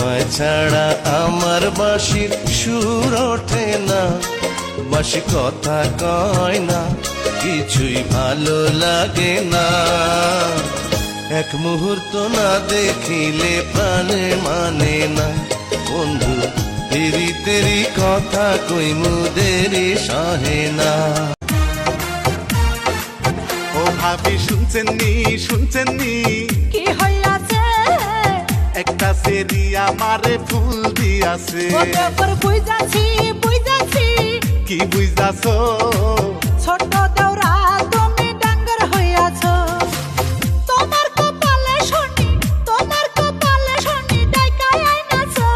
তোমায় ছাড়া আমার বাঁশির সুর ওঠে না, বাঁশি কথা কয় না, কিছুই ভালো লাগে না। এক মুহূর্ত না দেখিলে প্রাণে মানে না, বন্ধু তেরি তেরি কথা কইমু দেরি সহে না। ও ভাবি শুনছেন নি কি হইয়াছে? একটা সেরি আমারে ফুল দিয়াছে। বুঝাছি কি বুঝাছো? ছোট দেওরা তুমি ডাঙ্গর হইয়াছো। তোমার কপালে শনি ডাইকায় আইনাছো।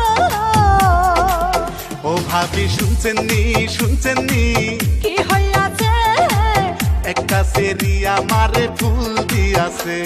ও ভাবি শুনছেন নি কি হইয়াছে? একটা সেরি আমারে ফুল দিয়াছে।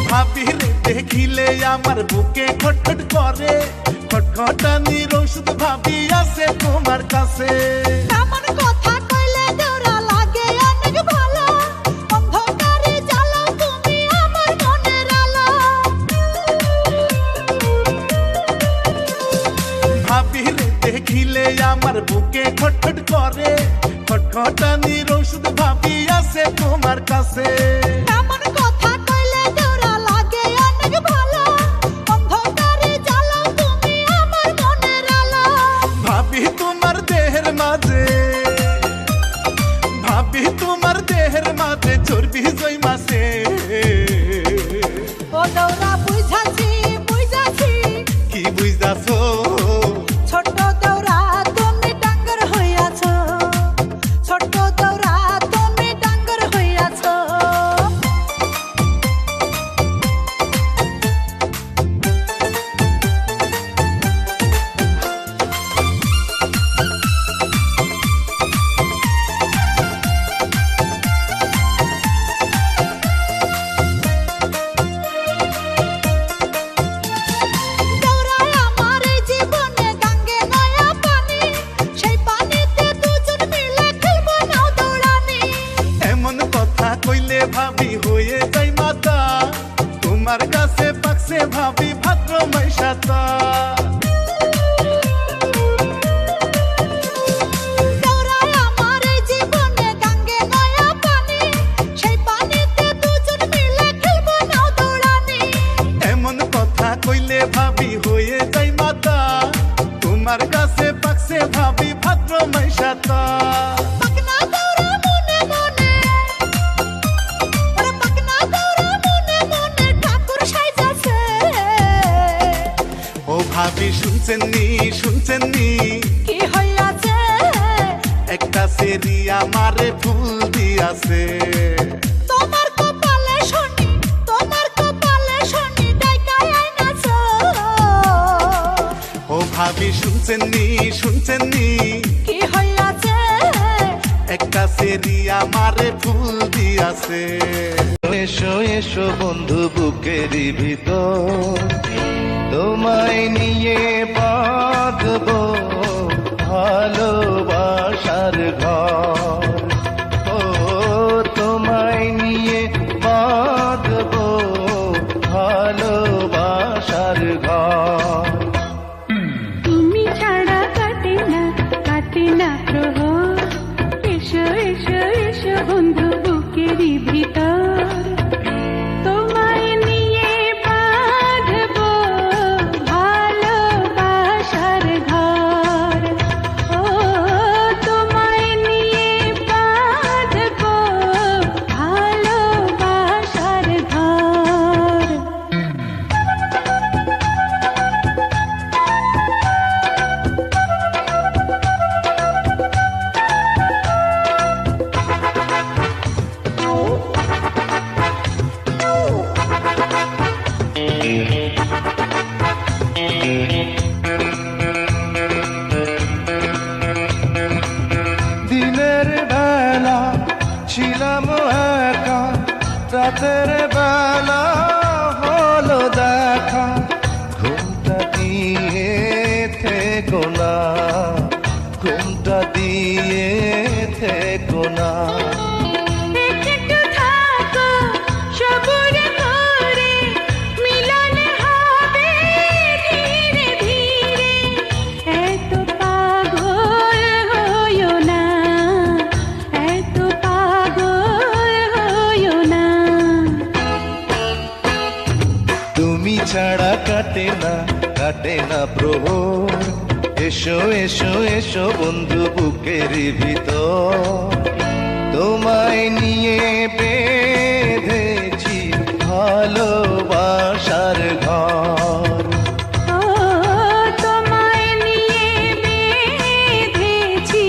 ভাবিরে দেখিলে আমার বুকে খটখট করে, খটখটানির ওষুধ ভাবি আছে তোমার কাছে। এমন কথা কইলে দেওরা লাগে অনেক ভালো, অন্ধকারে জ্বালাও তুমি আমার মনের আলো। ভাবিরে দেখিলে আমার বুকে খটখট করে, খটখটানির ওষুধ ভাবি আছে তোমার কাছে। এমন কথা কইলে দেওরা লাগে অনেক ভালো, অন্ধকারে জ্বালাও তুমি আমার মনের আলো। ভাবি তোমার দেহের মাঝে চর্বি জইমাছে। ও দেওরা বুঝাছি কি বুঝাছো? ছোট দেওরা তুমি ডাঙ্গর হইয়াছো। ছোট দেওরা তুমি ডাঙ্গর হইয়াছো। দেওরা আমার জীবনে গাঙ্গে নয়া পানি, সেই পানিতে দুজন মিলে খেলবো নাও দৌড়ানি। এমন কথা কইলে ভাবি হয়ে যাই মাতা, তোমার কাছে পাকছে ভাবি ভাদ্র মাইশাতা। দেওরা আমার জীবনে গাঙ্গে নয়া পানি, সেই পানিতে দুজন মিলে খেলবো নাও দৌড়ানি। এমন কথা কইলে ভাবি হয়ে যাই মাতা, তোমার কাছে পাকছে ভাবি ভাদ্র মাইশাতা। পাকনা দেওরা মনে মনে, ওরে পাকনা দেওরা মনে মনে ঠাকুর সাইজাছে। ও ভাবি শুনছেন নি কি হইয়াছে? একটা সেরি আমারে ফুল দিয়াছে। তোমার কপালে শনি ডাইকায় আইনাছো। ও ভাবি শুনছেন নি কি হইয়াছে? একটা সেরি আমারে ফুল দিয়াছে। এসো এসো বন্ধু বুকেরই ভিতর, তোমায় নিয়ে বাঁধবো ভালোবাসার ঘর। ও তোমায় নিয়ে বাঁধবো ভালোবাসার ঘর। তুমি ছাড়া কাটে না প্রহর। এসো এসো এসো বন্ধু বুকেরই ভিতর, তোমায় নিয়ে বাঁধবো ভালোবাসার ঘর। ও তোমায় নিয়ে বাঁধবো ভালোবাসার ঘর। রাতের বেলা হলো দেখা, ঘুমটা দিয়ে থেকো না, ঘুমটা দিয়ে থেকো না। একটু থাকো সবুর করে, মিলন হবে ধীরে ধীরে। এত পাগল হইও না, এত পাগল হইও না। তুমি ছাড়া কাটে না প্রহর, এসো এসো এসো বন্ধু বুকের ভিতর, তোমায় নিয়ে বেঁধেছি ভালোবাসার ঘর। ও তোমায় নিয়ে বেঁধেছি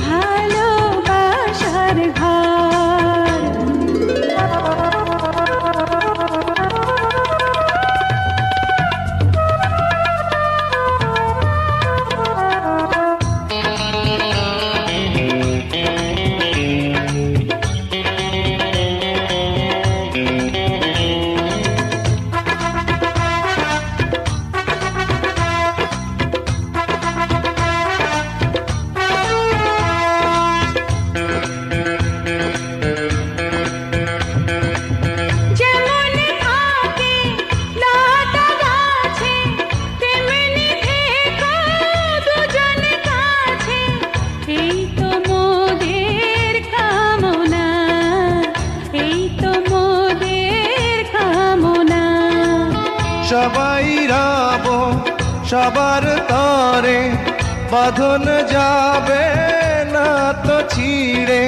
ভালোবাসার ঘর। যেমন থাকে লতা গাছে, তেমনি থেকো দুজন কাছে। এই তো মোদের কামনা, এই তো মোদের কামনা। সবাই রব সবার তরে, বাঁধন যাবে না তো ছিঁড়ে,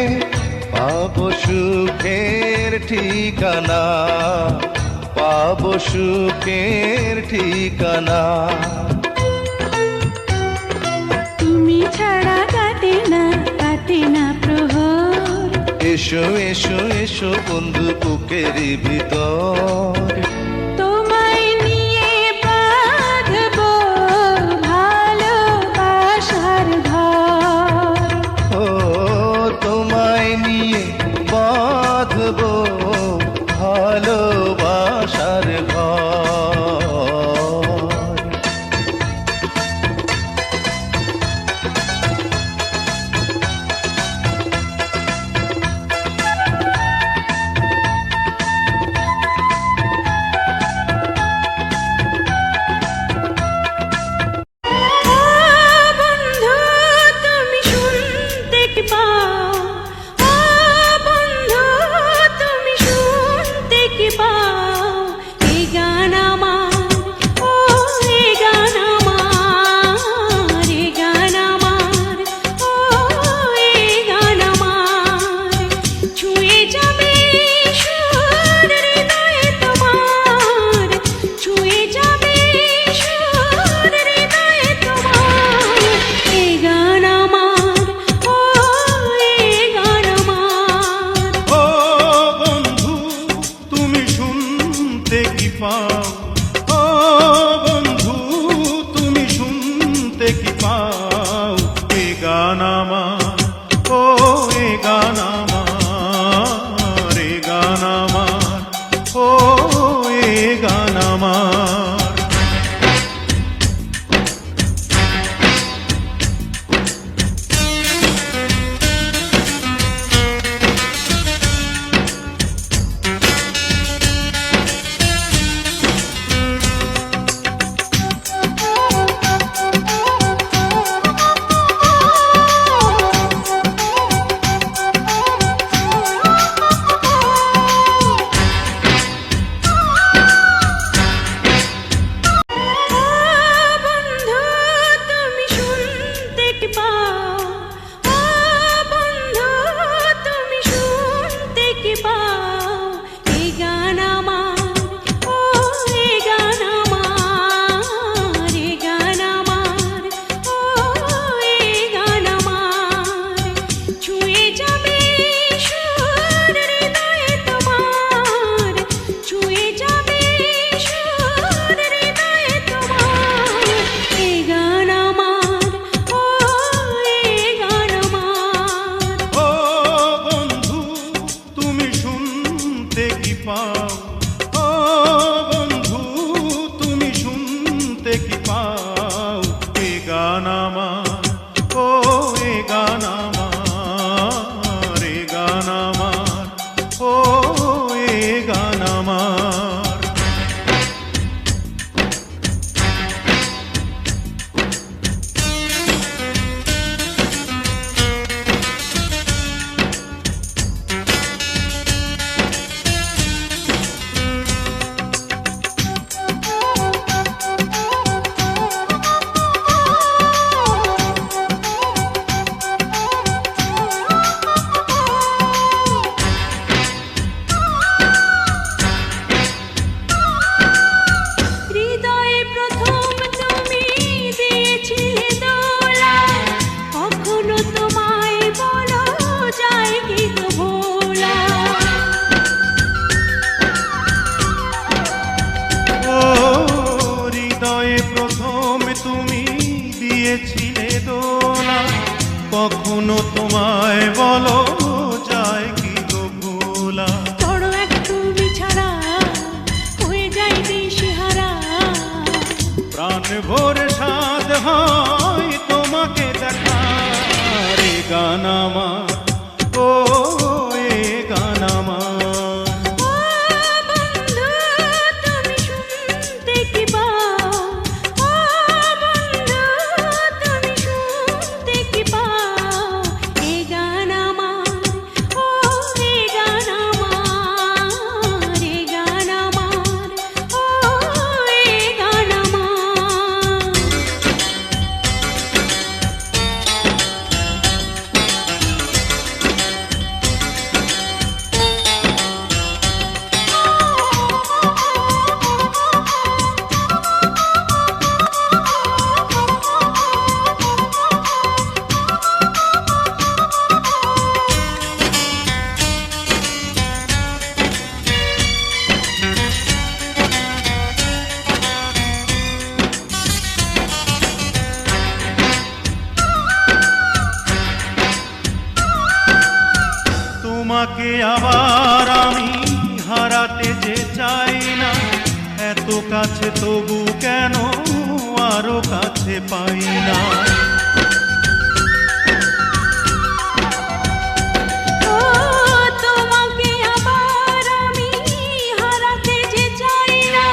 পাবো সুখের ঠিকানা, পাবো সুখের ঠিকানা। তুমি ছাড়া কাটে না প্রহর, এসো এসো এসো বন্ধু বুকের ভিতর, তোমায় নিয়ে বাঁধবো ভালোবাসার ঘর। ও তোমায় নিয়ে বাঁধবো ভালোবাসার ঘর। বন্ধু তুমি শুনতে কি পাও, ও বন্ধু তুমি শুনতে কি পাও। এই গান আমার, ও এই গান আমার, এই গান আমার, ও এই গান আমার। ছুঁয়ে যাবে সুর হৃদয়ে তোমার, ছুঁয়ে যাবে সুর হৃদয়ে তোমার। এই গান আমার, ও এই গান আমার। ও বন্ধু তুমি শুনতে কি পাও, ও বন্ধু তুমি শুনতে কি পাও। এ গান আমার, ও এ গান আমার, এ গান আমার, ও এ গান আমার। পাও, ও বন্ধু তুমি শুনতে কি পাও? এ গান আমার, ও এ গান আমার, এ গান আমার, ও এ গান আমার। হৃদয়ে প্রথম তুমি দিয়েছিলে দোলা, কখনো তোমায় বলা যায় কি তো ভোলা। ও হৃদয়ে প্রথম তুমি দিয়েছিলে দোলা, কখনো তোমায় বলো যায় কি গো ভোলা। বড় এক তুমি ছাড়া হয়ে যাই দিশেহারা, প্রাণ ভরে সাধ হয় তোমাকে দেখার। এ গান আমার, ও এ গান আমার। ও বন্ধু তুমি শুনতে কি পাও, ও বন্ধু তুমি শুনতে কি পাও? এ গান আমার, ও এ গান আমার, এ গান আমার, ও এ গান আমার। তোমাকে আবার আমি হারাতে যে চাই না, এত কাছে তবু কেন আরো কাছে পাই না। ও তোমাকে আবার আমি হারাতে যে চাই না,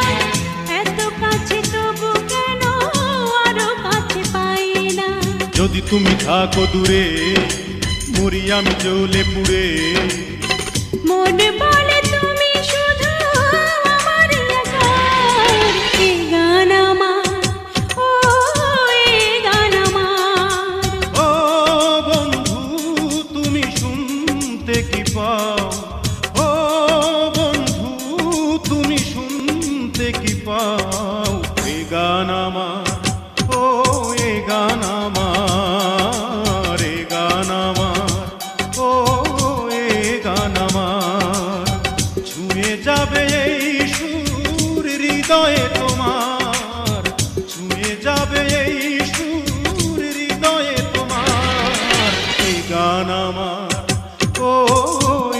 এত কাছে তবু কেন আরো কাছে পাই না। যদি তুমি থাকো দূরে, মরি আমি জ্বলে পুড়ে। মনে বলে তুমি শুধু আমার একার। এ গান আমার, ও এ গান আমার। ও বন্ধু তুমি শুনতে কি পাও, ও বন্ধু তুমি শুনতে কি পাও? এ গান আমার, ও এ গান আমার, এ গান আমার, ও এ গান আমার। ছুঁয়ে যাবে এই সুর হৃদয়ে তোমার, ছুঁয়ে যাবে এই সুর হৃদয়ে তোমার। এ গান আমার, ও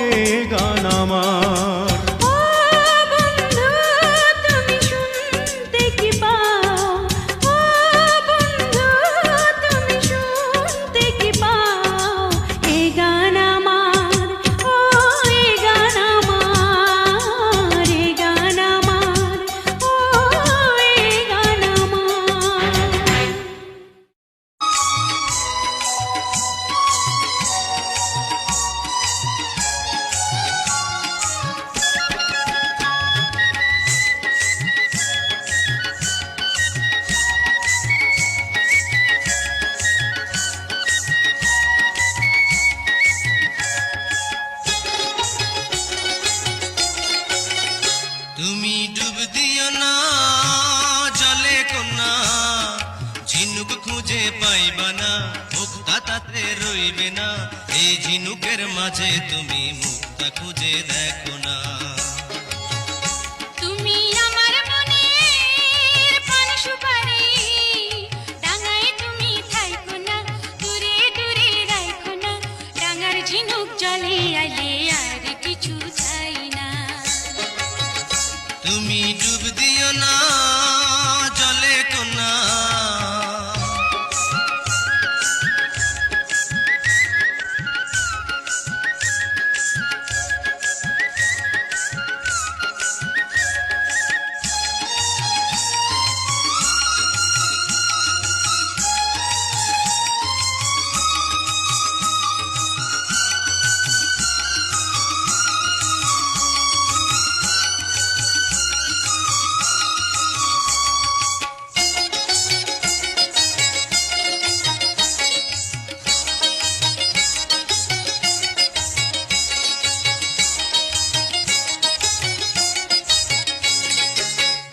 এ গান আমার। ও বন্ধু তুমি শুনতে কি পাও, ও বন্ধু তুমি শুনতে কি পাও? এ গান আমার, ও এ গান আমার, এ গান আমার, ও এ গান আমার। তুমি ডুব দিও না জলে কোনা, ঝিনুক খুঁজে পাইবা না, মুক্তা তাতে রইবে না। এই ঝিনুকের মাঝে তুমি মুক্তা খুঁজে দেখো না। তুমি আমার মনের পান সুপারি, ডাঙায় তুমি থাইকো না, দূরে দূরে রাইখো না। ডাঙার ঝিনুক জলে আইলে আর কিছু চাই না। তুমি ডুব দিও না জলে কোনা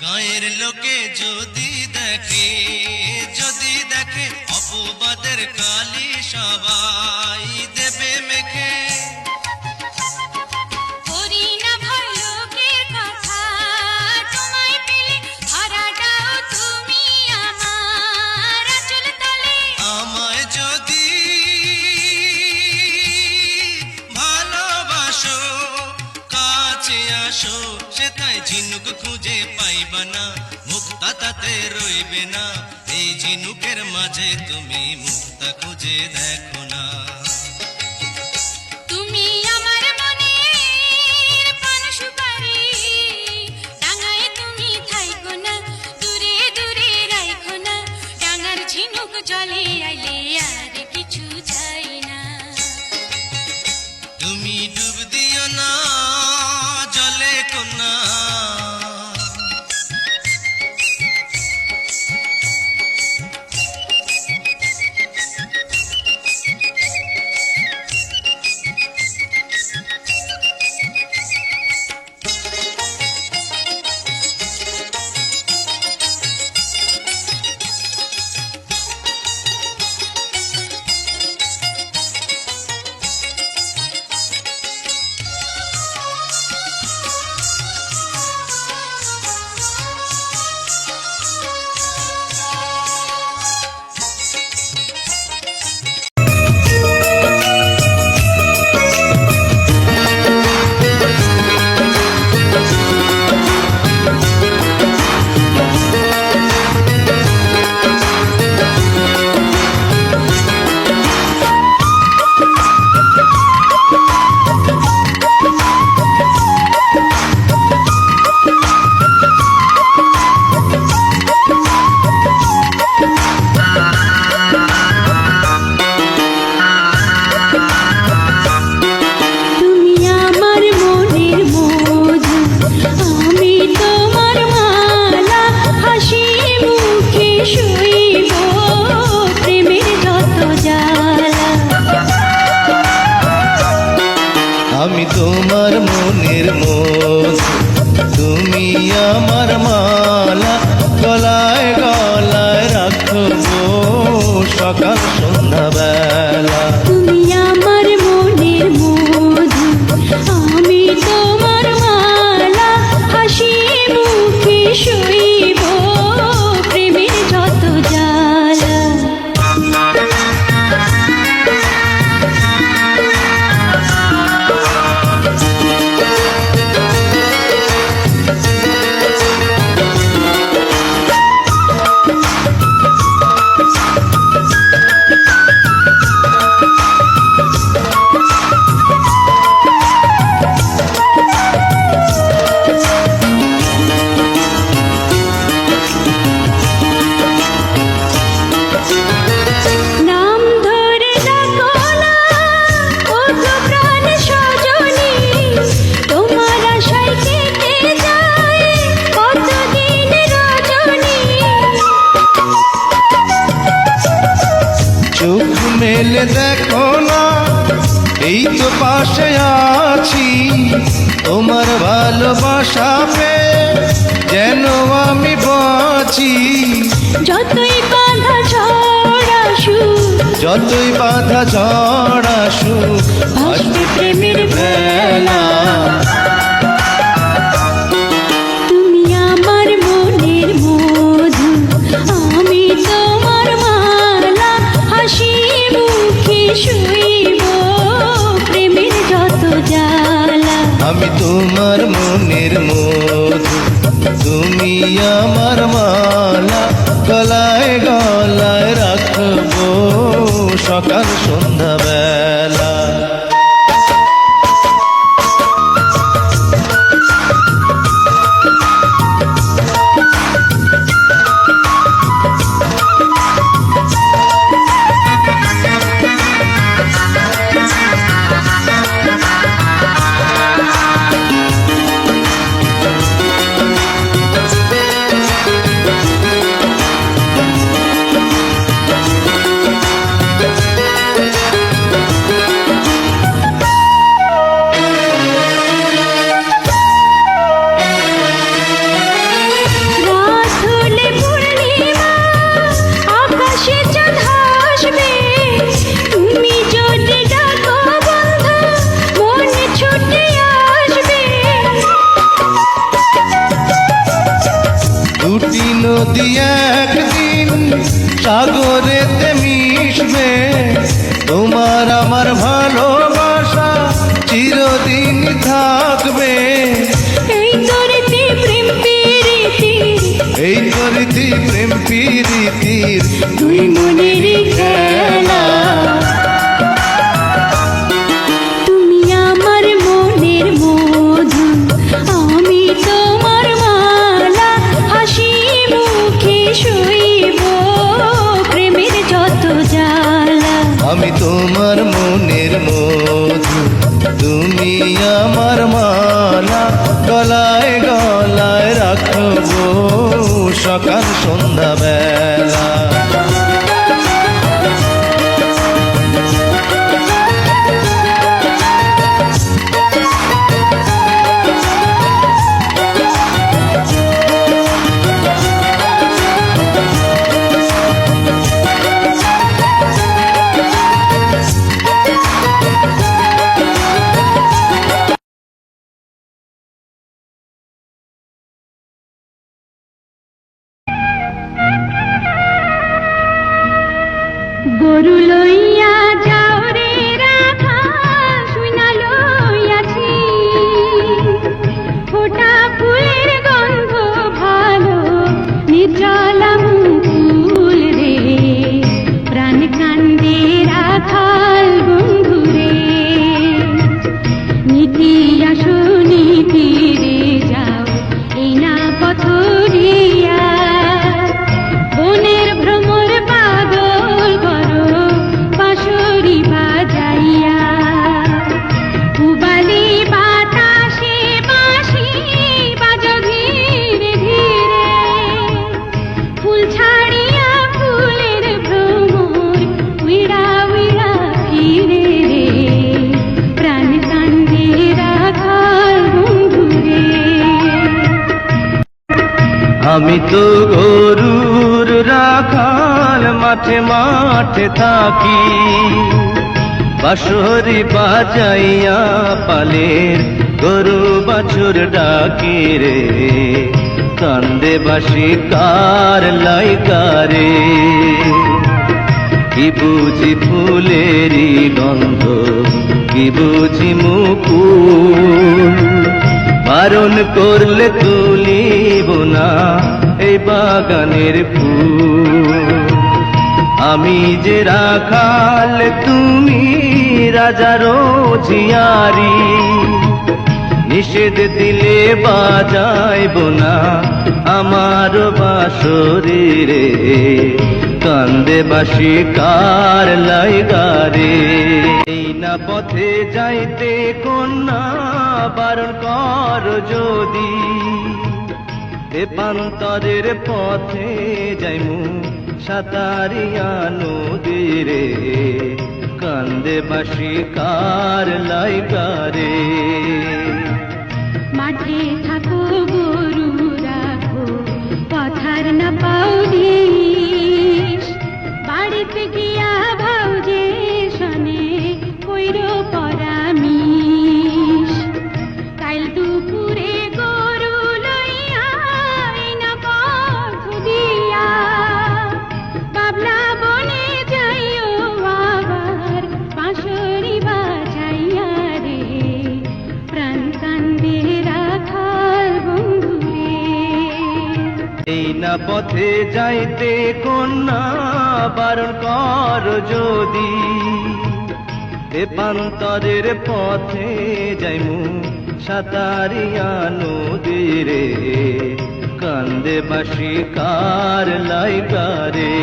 গায়ের লোকে যদি দেখে অপবাদের কালি সবাই দেবে মেখে করি না ভয় লোকের কথা, তোমায় পেলে হারাটাও তুমি আমার আঁচল তলে। আমায় যদি ভালোবাসো কাছে আসো সেটাই ঝিনুক খুঁজে পাইবা না মুক্তা তাতে রইবে না এই ঝিনুকের মাঝে তুমি মুক্তা খুঁজে দেখো না তুমি আমার মনের পান সুপারি, ডাঙায় তুমি থাইকো না, দূরে দূরে রাইখো না, ডাঙার ঝিনুক জলে আইলে আর কিছু চাই না। তুমি ডুব দিও না জলে কোনা আমি তোমার মনের মধু তুমি আমার মালা গলায় গলায় রাখবো সকাল সন্ধ্যা বেলা তুমি আমার মনের মধু আমি তোমার মালা হাসি মুখে শৈব প্রেমের যত জ্বালা মেলে দেখো না এই তো পাশে আছি তোমার ভালোবাসা পেয়ে যেন আমি বাঁচি যতই বাধা ঝড় আসুক যতই বাধা ঝড় আসুক ভাসবে প্রেমের ভেলা তুমি আমার মনের মধু আমি তোমার মালা হাসি মুখে শুইব প্রেমের যত জ্বালা আমি তোমার মনের মধু তুমি আমার মালা গলায় গলায় রাখবো সকাল সন্ধ্যা বেলা। রাত হলে পূর্ণিমা আকাশে চাঁদ হাসবে, তুমি যদি ডাকো বন্ধু মনে ছুটে আসবে। দুটি নদী একদিন সাগরেতে মিশবে, তোমার আমার ভালোবাসা চিরদিন থাকবে। এই তো রীতি প্রেম প্রীতি, এই তো রীতি প্রেম প্রীতির দুই মনের খেলা। তুমি আমার মনের মধু, আমি তোমার মালা, হাসি মুখে শুইব প্রেমের যত জ্বালা। আমি তোমার মনের মধু, তুমি আমার মালা গলায় গলায় রাখবো সকাল সন্ধ্যা বেলা। গরু লইয়া যাও রে রাখাল, শুইনা লইয়াছি ফোটা ফুলের গন্ধ ভালো, নিচলা মুকুল রে, প্রাণ কান্দে রাখাল বন্ধু রে। নীতি আসো নীতি রে যাও, এই না পথরিয়া বনের ভ্রমর পাগল করো বাঁশরি বাজাইয়া। পুবালি বাতাসে বাঁশি বাজো ধীরে ধীরে, ফুল ছাড়িয়া ফুলের ভ্রমর উইড়া উইড়া ফিরে রে, প্রাণ কান্দে রাখাল বন্ধু রে। আমি তো গরুর রাখাল মাঠে মাঠে থাকি, বাঁশরি বাজাইয়া পালের গরু বাছুর ডাকি রে, কান্দে বাঁশি কার লাইকারে। কি বুঝি ফুলেরই গন্ধ, কি বুঝি মুকুল, বারণ করলে তুলিব না এই বাগানের ফুল। আমি যে রাখাল তুমি রাজারও ঝিয়ারি, নিষেধ দিলে বাজাইব না আমার বাঁশরি রে, কান্দে বাঁশি কার লাইগারে। এই না পথে যাইতে কন্যা বারণ কর যদি, এ পান্তরের পথে যাইমু সাতারিয়া নদীরে, কান্দে বাঁশি কার লাইগারে। মাঠে থাকো গরু রাখো, পথার না পাও দিস, বাড়িতে গিয়া ভাউজে শনে কইরো পরামিস। কাল দুপুরে গরু লইয়া এই না পথ দিয়া, বাবলা বনে যাইও আবার বাঁশরি বাজাইয়া রে, প্রাণ কান্দে রাখাল বিনা পথে যাইতে কন্যা বারণ কর যদি দেবান্তরের পথে যাইমু সাতারিয়া নদীরে কান্দে বাসি কার লাইগারে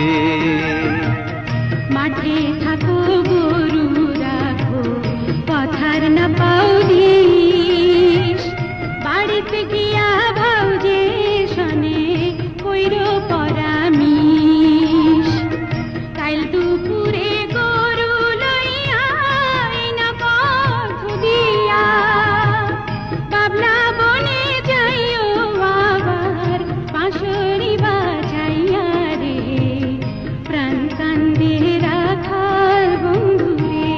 মাঠে থাকো গরু রাখো পথার না পাও দিস বাড়িতে গিয়া ভাউজে শনে কইরো পরামিস কাইল দুপুরে গরু লইয়া না পথ দিয়া বাবলা বনে যাইও আবার পাশরি বাজাইয়া রে প্রাণ কান্দে রাখাল বন্ধুরে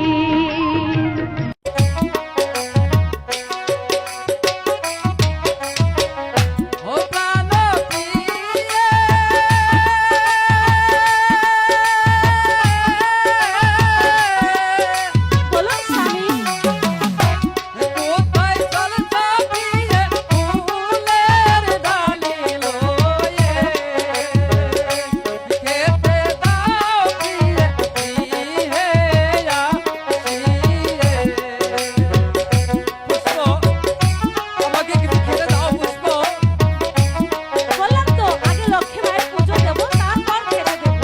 বলুন স্বামী বললাম তো আগে লক্ষ্মী মায়ের পুজো দেবো তারপর খেতে দেবো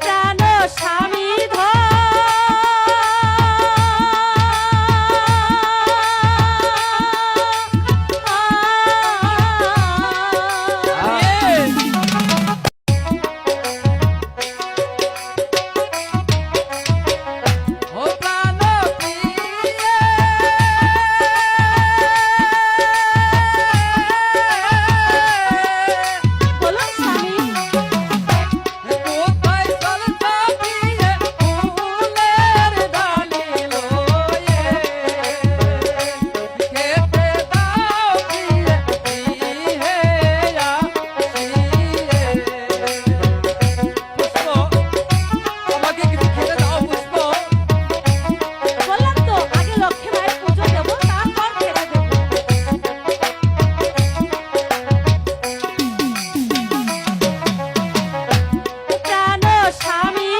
প্রাণ স্বামী বলুন স্বামী বললাম তো আগে লক্ষ্মী মায়ের পুজো দেবো তারপর খেতে দেবো প্রাণ স্বামী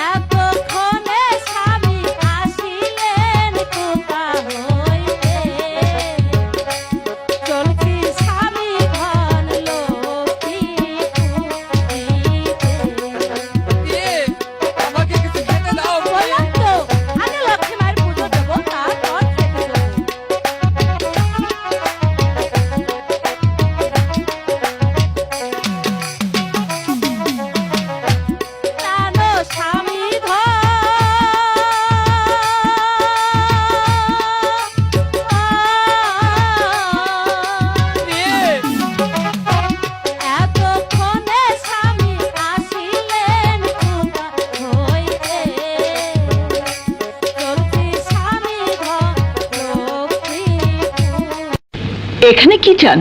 এতক্ষণে স্বামী আসিলেন কোথা হইতে চলছি স্বামী ধন লক্ষ্মী বললাম তো আগে লক্ষ্মী মায়ের পুজো দেবো তারপর খেতে দেবো প্রাণ স্বামী এতক্ষণে স্বামী আসিলেন কোথা হইতে চলছি স্বামী লক্ষ্মী এখানে কি চান?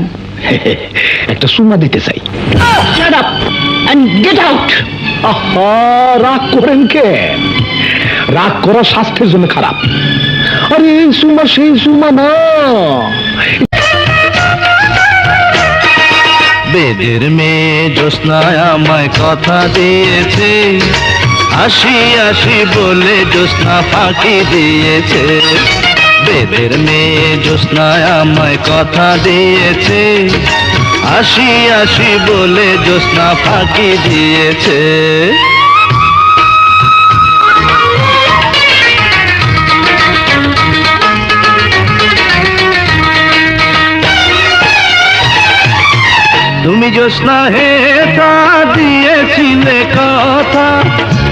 একটা সুমা দিতে চাই। Shut up and get out! আহা, রাগ করেন কে? রাগ করা স্বাস্থ্যের জন্য খারাপ। আরে এই সুমা সেই সুমা না। বেদের মেয়ে জ্যোৎস্নায় আমায় কথা দিয়েছে আসি আসি বলে জ্যোৎস্না ফাঁকি দিয়েছে বেদের মেয়ে জ্যোৎস্নায় আমায় কথা দিয়েছে আসি আসি বলে জ্যোৎস্না ফাঁকি দিয়েছে তুমি জ্যোৎস্না হে তা দিয়েছিলে কথা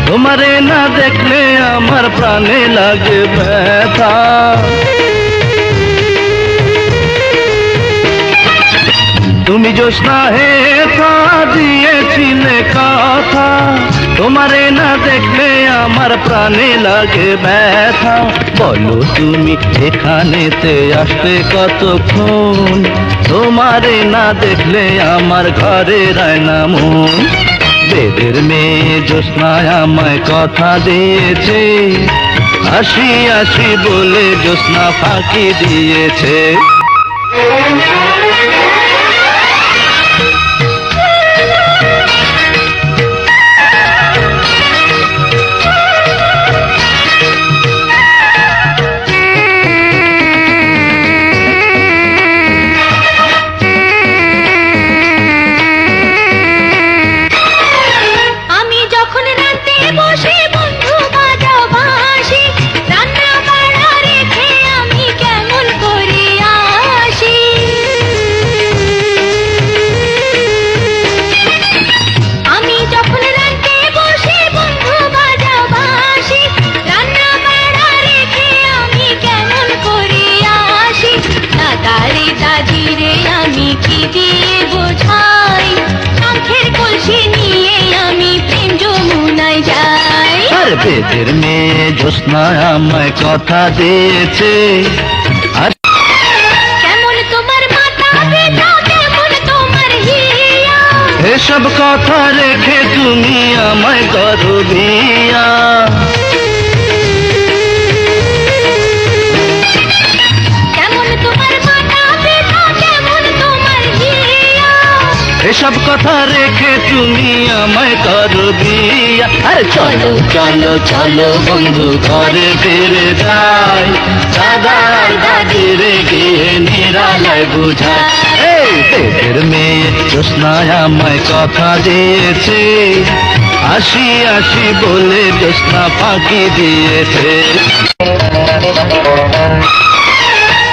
তোমারে না দেখলে আমার প্রাণে লাগে ব্যথা তুমি জ্যোৎস্না হে তা দিয়েছিলে কথা তোমারে না দেখলে আমার প্রাণে লাগে ব্যথা, বলো তুমি এখানেতে আসবে কতক্ষণ, তোমারে না দেখলে আমার ঘরে রায় না মন। বেদের মেয়ে জ্যোৎস্নায় আমায় কথা দিয়েছে, আসি আসি বলে জ্যোৎস্না ফাঁকি দিয়েছে। বেদের মেয়ে জ্যোৎস্নায় আমায় কথা দিয়েছে, আর কেমন তোমার মাথা পিতা, কেমন তোমার হিয়া, এসব কথা রেখে তুমি আমায় করো বিয়া। কেমন তোমার মাথা পিতা, কেমন তোমার হিয়া, এসব কথা রেখে তুমি আমায় করো বিয়া। আরে চলো চলো চলো বন্ধু ঘরে ফিরে যাই, দাদা আর দাদির গিয়ে নিরালায় বুঝায়। এই বেদের মেয়ে জ্যোৎস্নায় আমায় কথা দিয়েছে, আসি আসি বলে জ্যোৎস্না ফাঁকি দিয়েছে।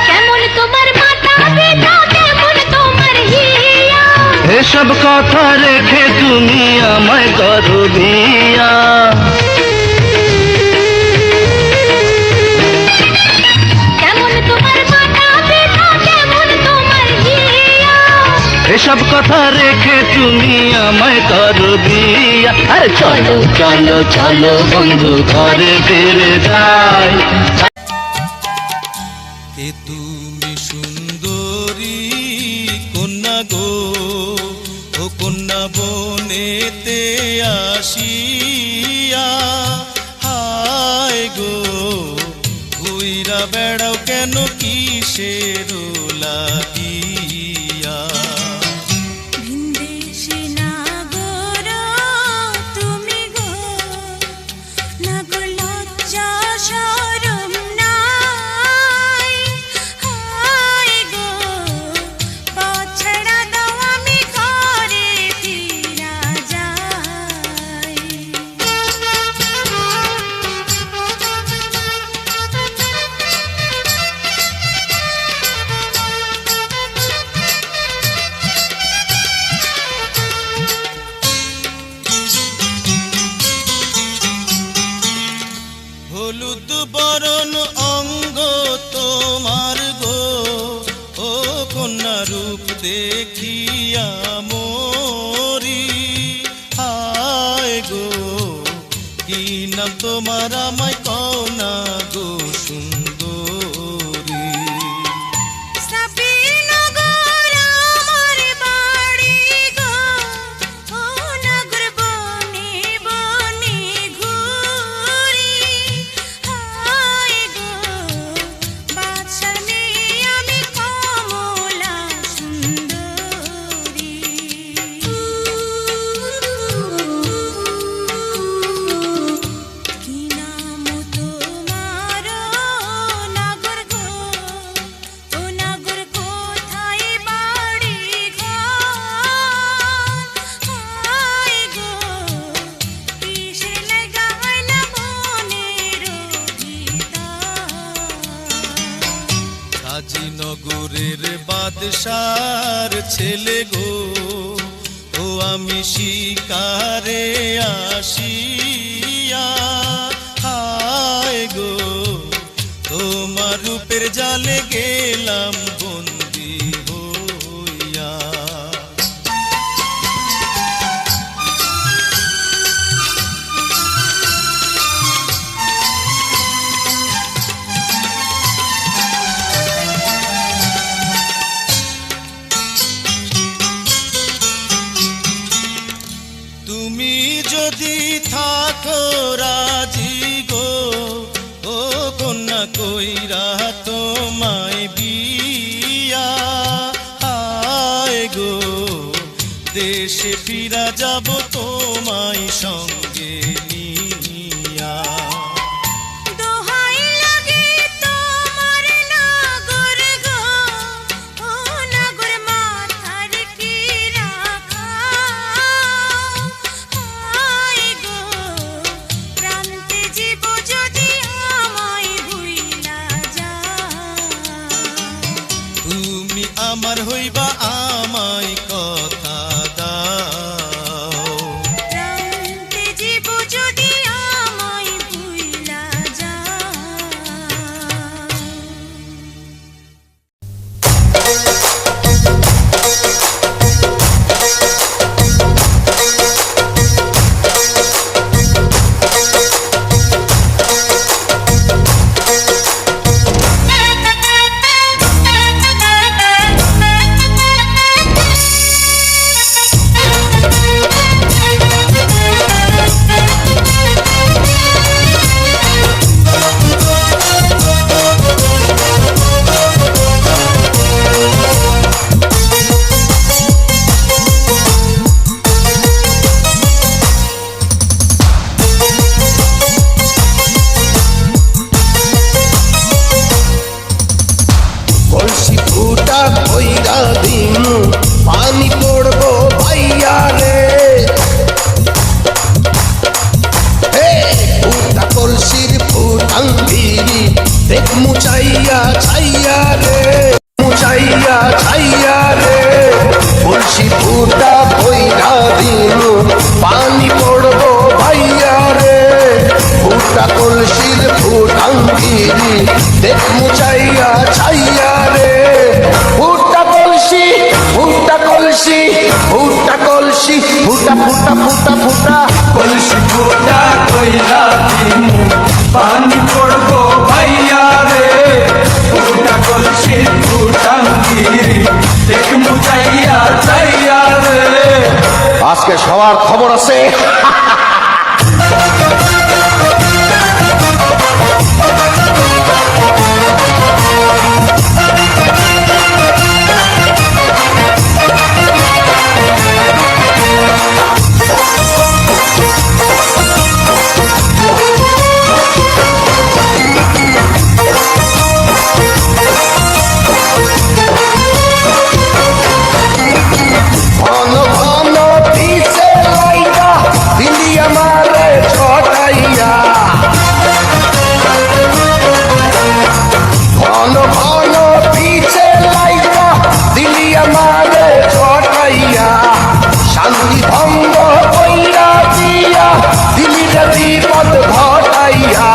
কেমন তোমার মাথা পিতা, কেমন তোমার হিয়া, এসব কথা রেখে তুমি আমায় করো বিয়া। কেমন তোমার মাথা পিতা, কেমন তোমার হিয়া, এসব কথা রেখে তুমি আমায় করো বিয়া। আরে চলো চলো চলো বন্ধু ঘরে ফিরে যাই। কে তুমি সুন্দরী কন্যা গো, ও কন্যা বনেতে আসিয়া, হায় গো ঘুইরা বেড়াও কেন কিসের লাগিয়া। ভিনদেশি নাগর তুমি গো, নাগর লজ্জা শরম নাই, হায় গো পথ ছাড়া দাও আমি ঘরে ফিরা যাই। হলুদ বরণ অঙ্গ তোমার গো, ও কন্যা রূপ দেখিয়া মরি, হায় গো কি নাম তোমার আমায় কও না গো সুন্দরী। সাবিনগর আমার বাড়ি গো, ও নগর বনে বনে ঘুরি, হায় গো বাদশার মেয়ে আমি কমলা সুন্দরী। কি নাম তোমার নগর গো, ও নগর কোথায় বাড়ি ঘর, হায় গো কিসের লাগা হইলা মনের ভিতর। কাজীনগরের বাদশার ছেলে গো, ও আমি শিকারে আসিয়া, হায় গো তোমার রূপের জালে গেলাম বন্দি হইয়া। যাব তোমায় সঙ্গে নিয়া। দোহাই লাগে তোমার নাগর গো, ও নাগর মাথার কি রাখা, হায় গো প্রান্তে জীব যদি আমায় ভুইলা যাও। তুমি আমার হইবা আমায় কথা দাও। প্রান্তে জীব যদি আমায় ভুইলা যাও। কলসি ফুটা কইরা দিমু পানি পড়বো ভাইয়া রে। হে ফুটা কলসির ফুটাঙ্গিরি দেখ মুচাইয়া ছাইয়া রে, মুচাইয়া ছাইয়া রে। কলসি ফুটা কইরা দিমু পানি পড়বো ভাইয়া রে। ফুটা কলসির ফুটাঙ্গিরি দেখ মুচাইয়া ছাইয়া রে। ফুটা কলসি ফুটা কলসি ফুটা কলসি ফুটা ফুটা ফুটা ফুটা কলসি ফুটা কইরা দিমু পানি পড়বো ভাইয়া রে। ফুটা কলসি ফুটাঙ্গিরি দেখ মুচাইয়া চাইয়া রে। আজকে সবার খবর আছে। ঘন ঘন পিছে লাইগা দিলি আমারে ছটাইয়া। ঘন ঘন পিছে লাইগা দিলি আমারে ছটাইয়া। শান্তি ভঙ্গ কইরা দিয়া দিলি রে বিপদ ঘটাইয়া।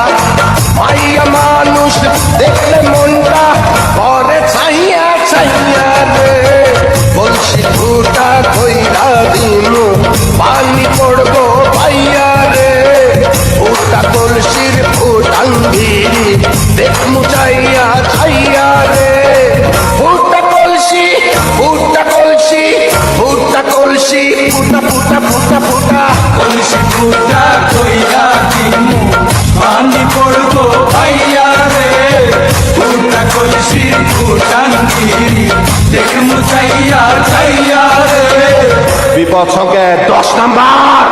মাইয়া মানুষ দেখলে মনটা করে ছাইয়া ছাইয়া রে। কলসি ফুটা কইরা দিমু পানি পড়বো ভাইয়া রে। ফুটা কলসির ফুটাঙ্গিরি দেখ মুচাইয়া ছাইয়া রে। ফুটা কলসি ফুটা কলসি ফুটা কলসি ফুটা ফুটা ফুটা ফুটা কলসি ফুটা কইরা দিমু পানি পড়বো ভাইয়া রে। ফুটা কলসি ফুটাঙ্গিরি দেখ মুচাইয়া চাইয়া রে। বিপদ সংকেত 10 নাম্বার।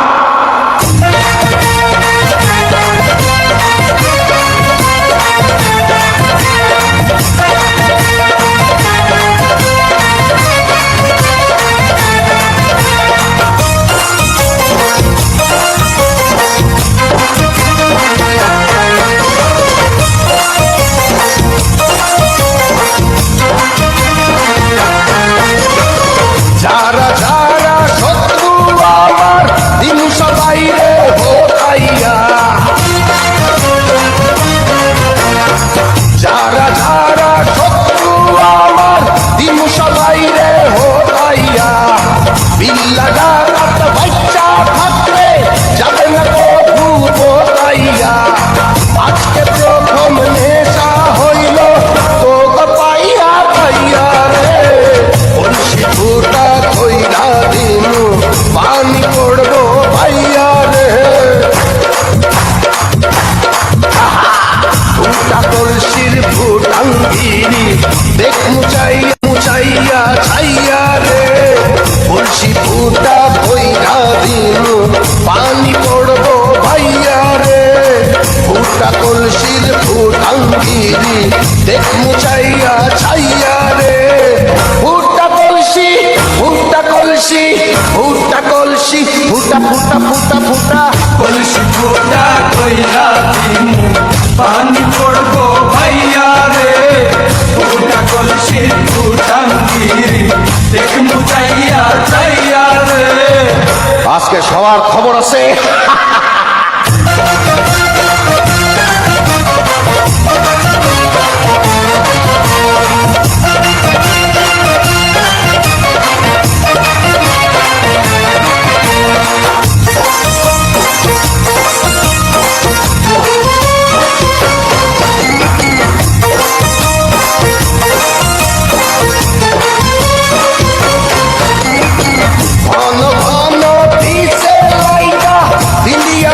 যারা যারা শত্রু আমার দিনু সবাই রে ভোটাইয়া। যারা যারা শত্রু আমার দিনু সবাই রে ভোটাইয়া। বিল্লা ডাকাত বাচ্চা থাকলে যাবে না কবু ভোটাইয়া। আজকে প্রথম নেশা হইল তোকে পাইয়া পাইয়া রে। কলসি ফুটা কইরা দিমু পানি পড়বো ভাইয়া রে। ফুটা কলসির ফুটাঙ্গিরি দেখ মুচাইয়া মুচাইয়া ছাইয়া রে। কলসি ফুটা কইরা ফুটাঙ্গিরি দেখ মুচাইয়া ছাইয়া রে ফুটা কলসি ফুটা কলসি ফুটা কলসি ফুটা ফুটা ফুটা ফুটা কলসি ফুটা কইরা দিমু পানি পড়বো ভাইয়া রে ফুটা কলসি ফুটাঙ্গিরি দেখ মুচাইয়া চাইয়া রে আজকে সবার খবর আছে ঘন ঘন দিছে লাইটা বিলিয়া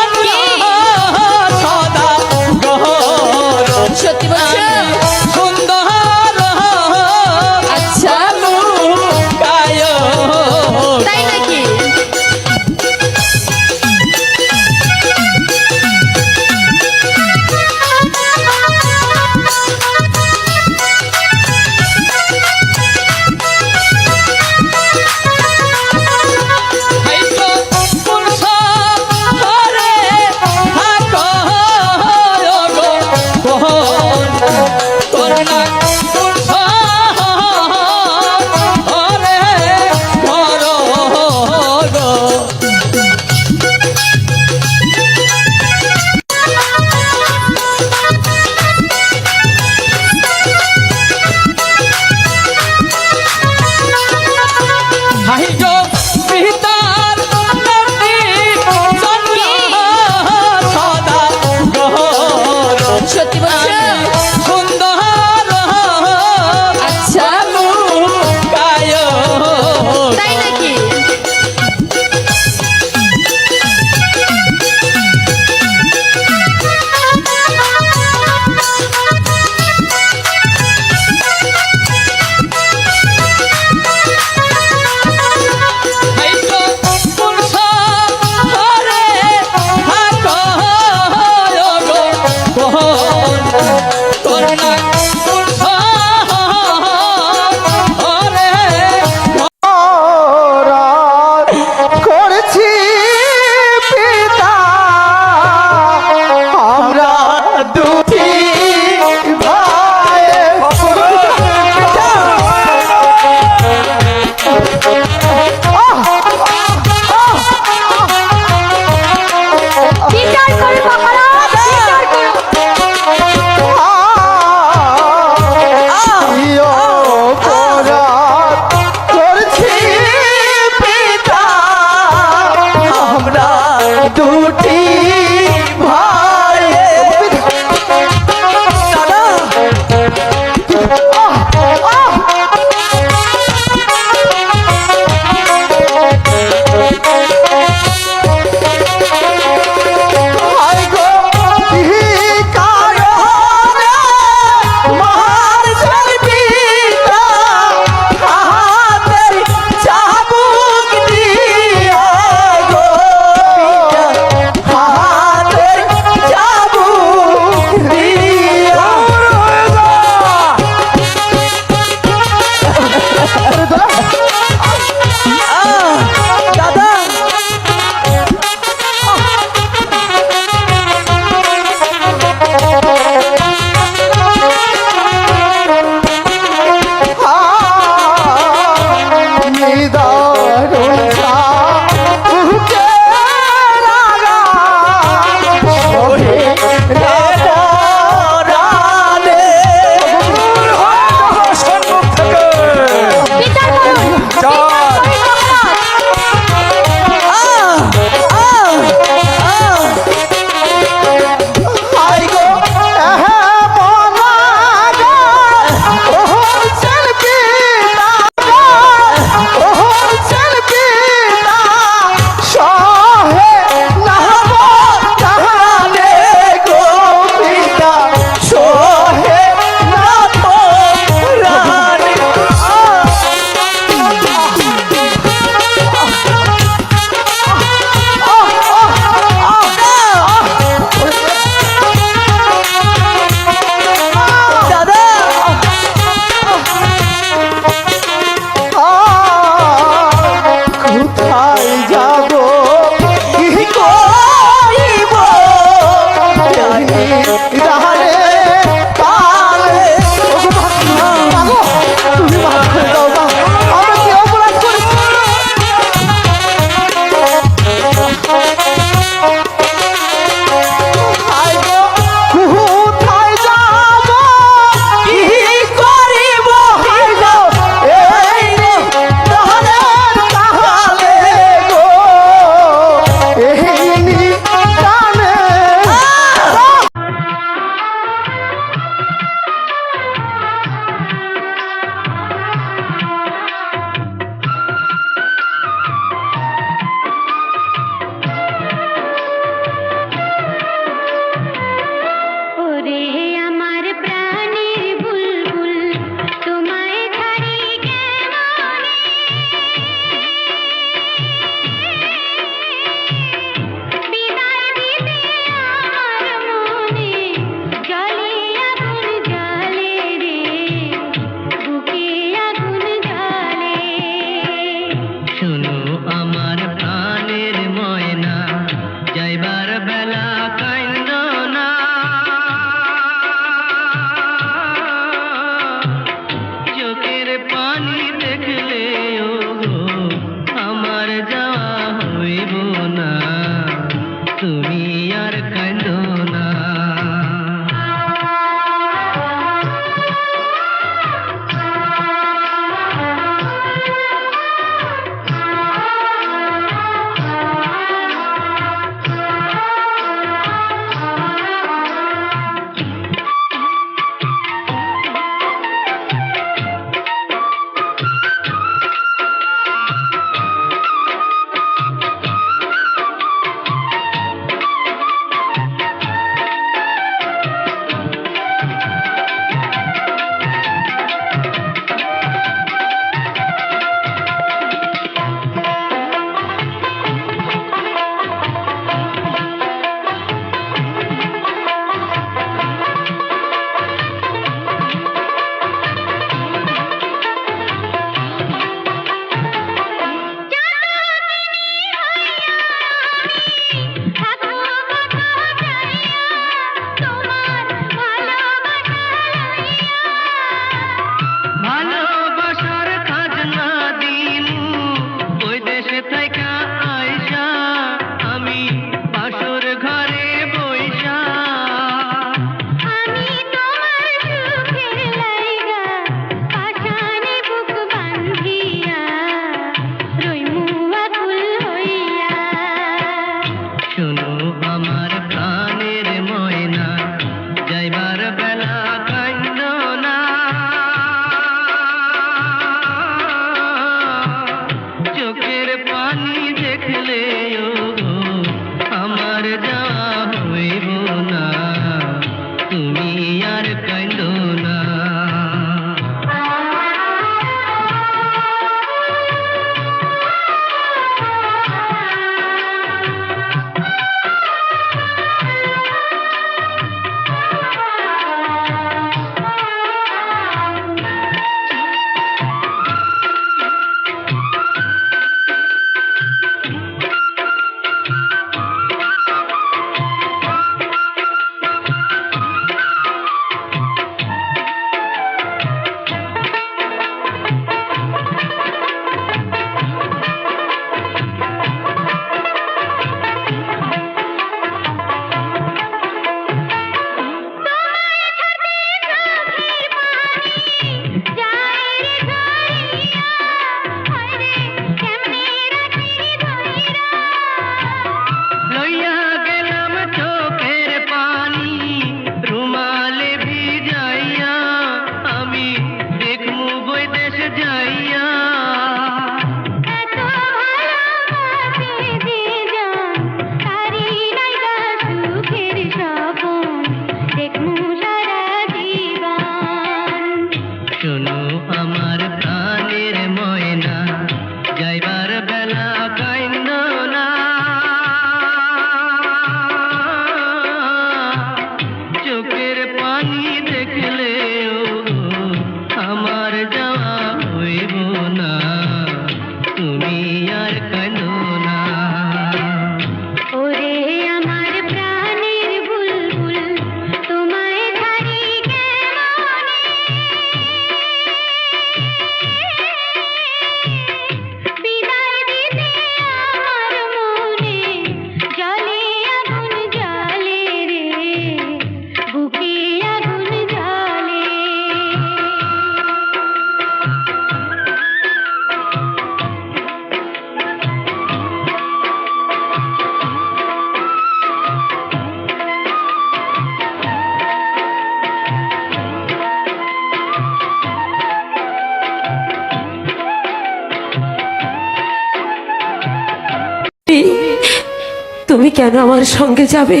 তুমি কেন আমার সঙ্গে যাবে?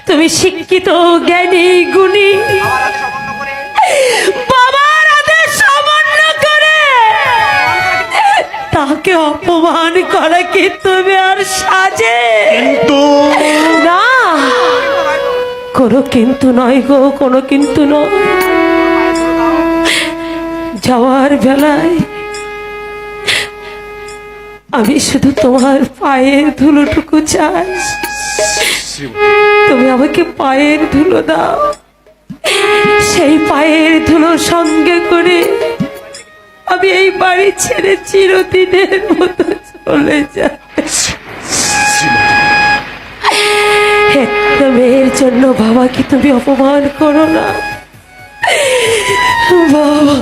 তুমি শিক্ষিত, জ্ঞানী, গুণী, বাবার আদেশ অমান্য করে তাকে অপমান করা কি তুমি আর সাজে? না, কোনো কিন্তু নয় গো, কোনো কিন্তু নয়। যাওয়ার বেলায় আমি শুধু তোমার পায়ের ধুলোটুকু চাই। তুমি আমাকে পায়ের ধুলো দাও, সেই পায়ের ধুলো সঙ্গে করে আমি এই বাড়ি ছেড়ে চিরদিনের মতো চলে যাই। একটা মেয়ের জন্য বাবাকে তুমি অপমান করো না বাবা।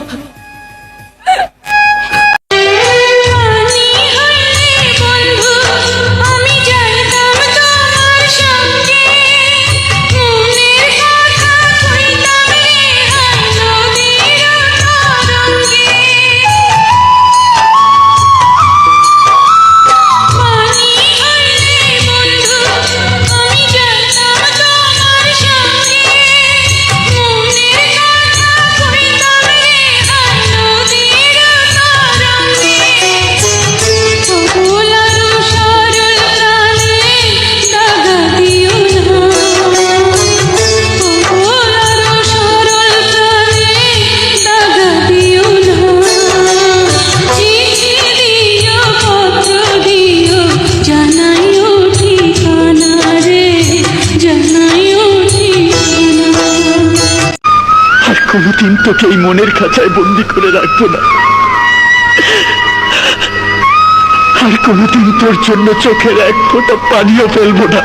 কোনদিন তোকে এই মনের খাঁচায় বন্দি করে রাখবো না, আর কোনদিন তোর জন্য চোখের এক ফোঁটা পানিও ফেলবো না।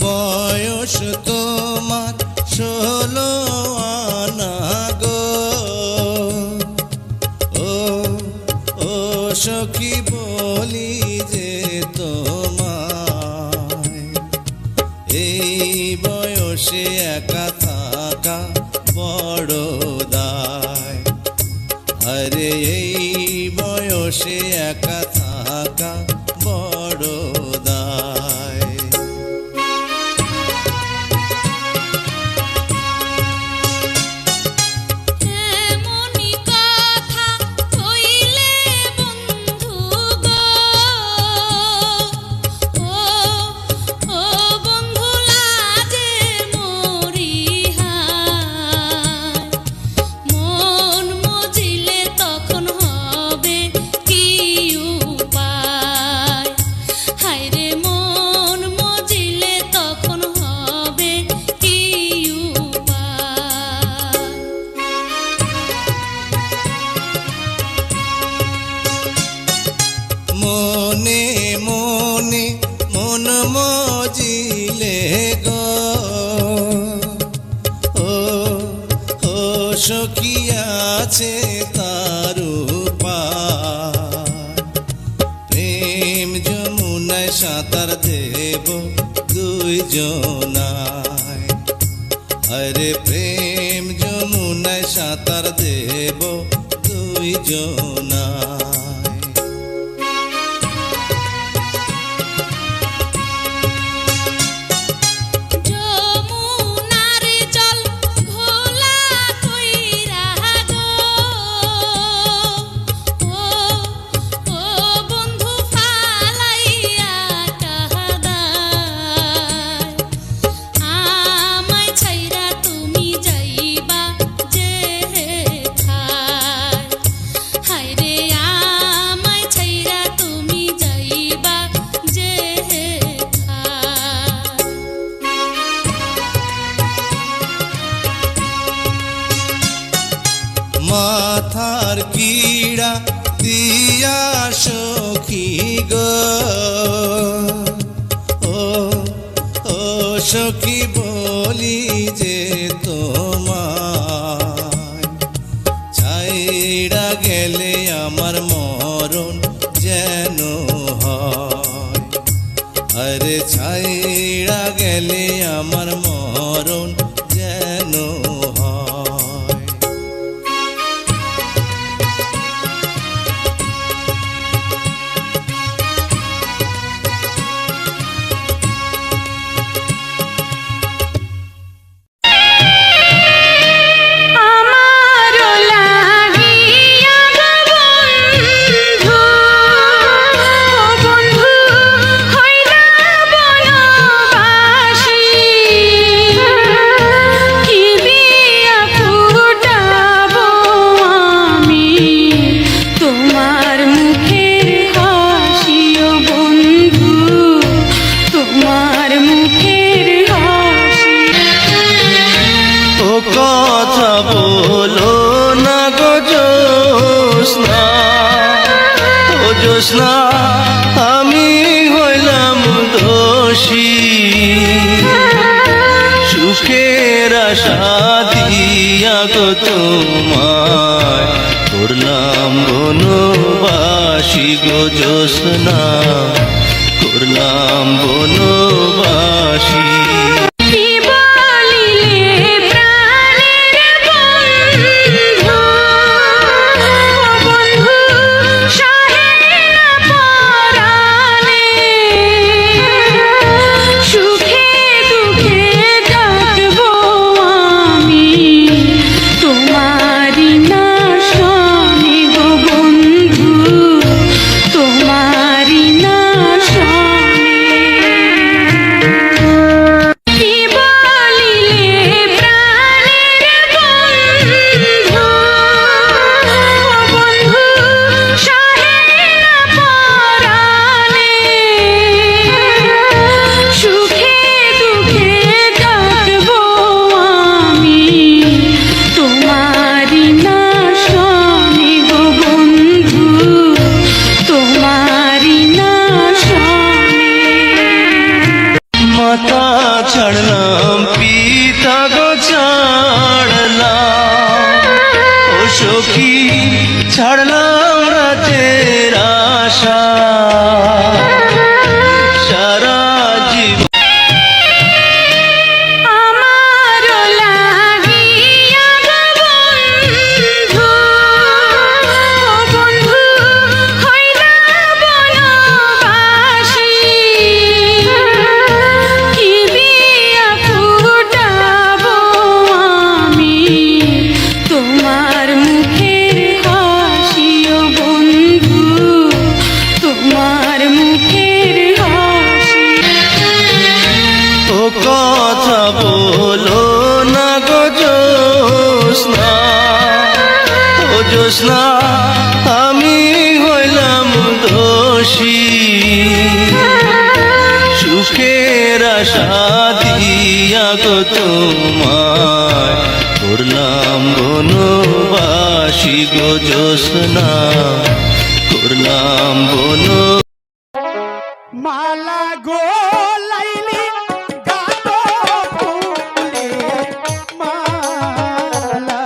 বয়স তোমার 16 আনা গো, ও সখী বলি যে তোমায়, এই বয়সে একা থাকা বড় দায়। আরে এই বয়সে একা থাকা বড় দায়। মনে মনে মন মজিলে গো, ও সখী আছে তার দুইজনায়। আরে প্রেম যমুনায় সাঁতার দেব দুইজনায়। যমুনার জল ঘোলা কইরা গো ও বন্ধু ফালাইয়া কাহাদায় আমায় ছাইরা তুমি যাইবা যে খায় হায়রে আমায় ছাইরা তুমি যাইবা যে খায় মাথার কিড়া দিয়া সখী গো ও সখী বলি যে তোমায় ছাইড়া গেলে আমার মরণ যেন হয়। আরে ছাইড়া গেলে আমার মরণ যেন হয়। আমারো লাগিয়া বন্ধু ও বন্ধু হইলা বনবাসী কি বিয়া ফুটাবো আমি তোমার মুখের হাসি ও বন্ধু তোমার মুখের হাসি ও কথা বলো না গো জোসনা, ও জোসনা আমি হইলাম দোষী। সুখের আশা দিয়া গো তোমায় করলাম বনবাসী গো জোসনা, করলাম বনবাসী। কি বলিলে প্রাণের বন্ধু ও বন্ধু সহে না পরাণে সুখে দুঃখে ডাকবো আমি তোমারি না স্বামী গো বন্ধু তোমারি না স্বামী। কি বলিলে প্রাণের বন্ধু ও বন্ধু সহে না পরাণে সুখে দুঃখে ডাকবো আমি তোমারি না স্বামী গো বন্ধু তোমারি না স্বামী। মাতা ছাড়লাম পিতা গো ছাড়লাম, ও সখী ছাড়লাম রাতের আশা। সারা জীবন আমারো লাগিয়া বন্ধু ও বন্ধু হইলা বনবাসী কি বিয়া ফুটাবো আমি তোমার মুখের হাসি ও বন্ধু তোমার মুখের হাসি। ও কথা বলো না গো জোসনা, ও জোসনা আমি হইলাম দোষী। সুখের আশা দিয়া গো তোমায় করলাম বনবাসী গো জোসনা, করলাম বন মালা গো লাইলি গানো ফুলে মালা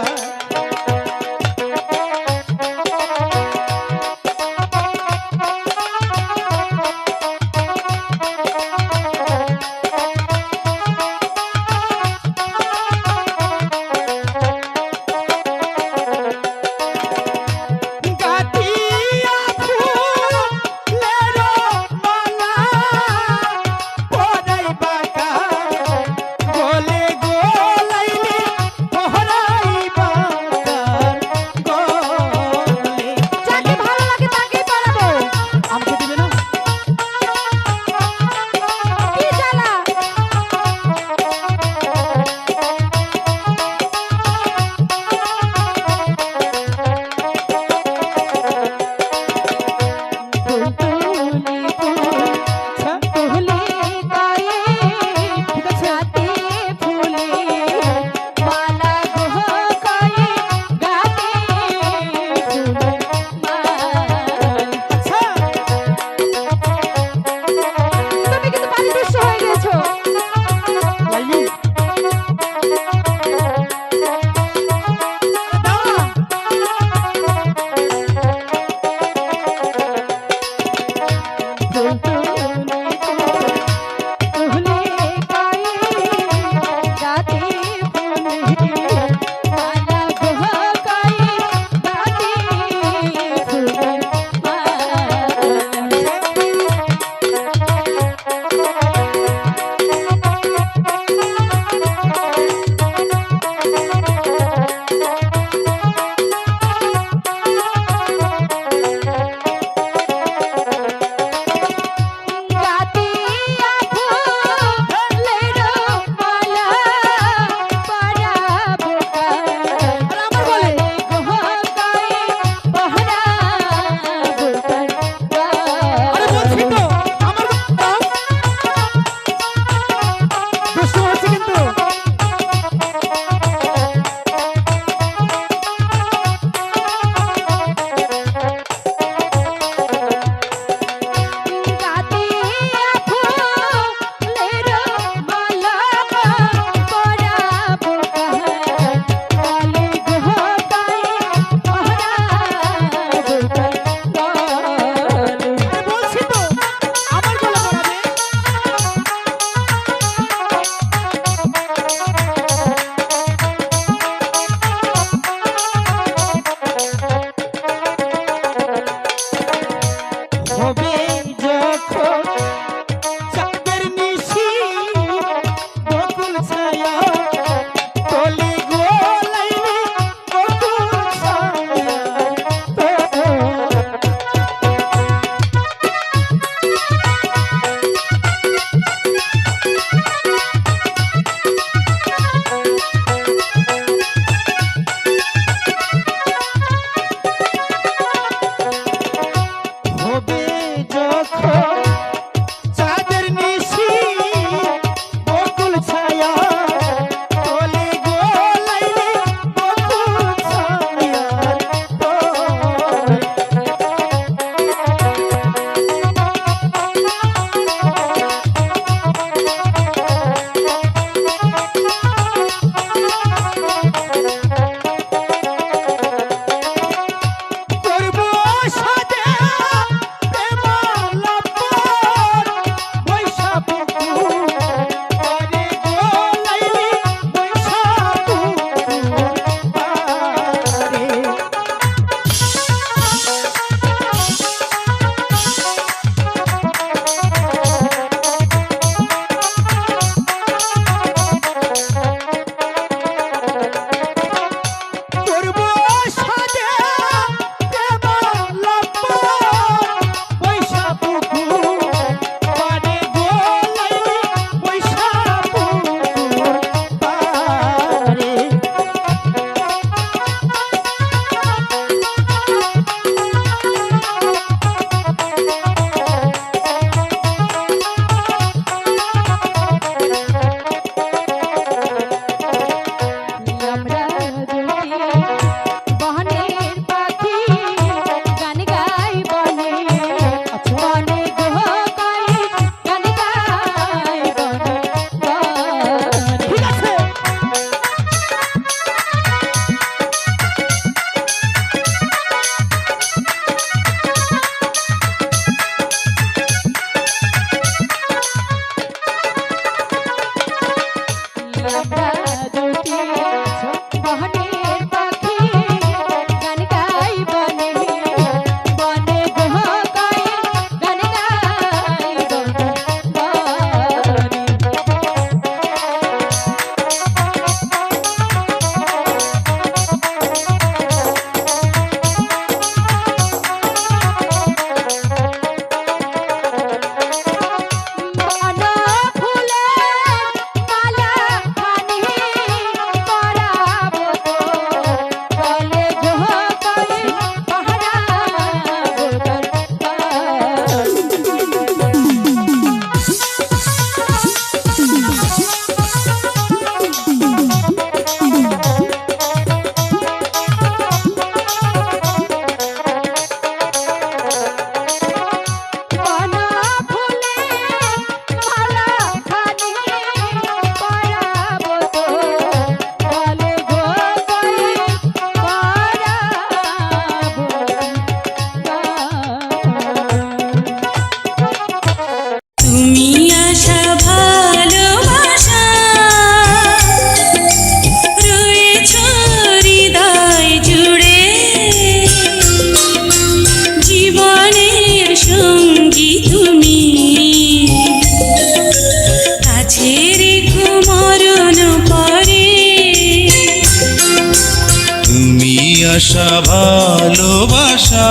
আশা ভালোবাসা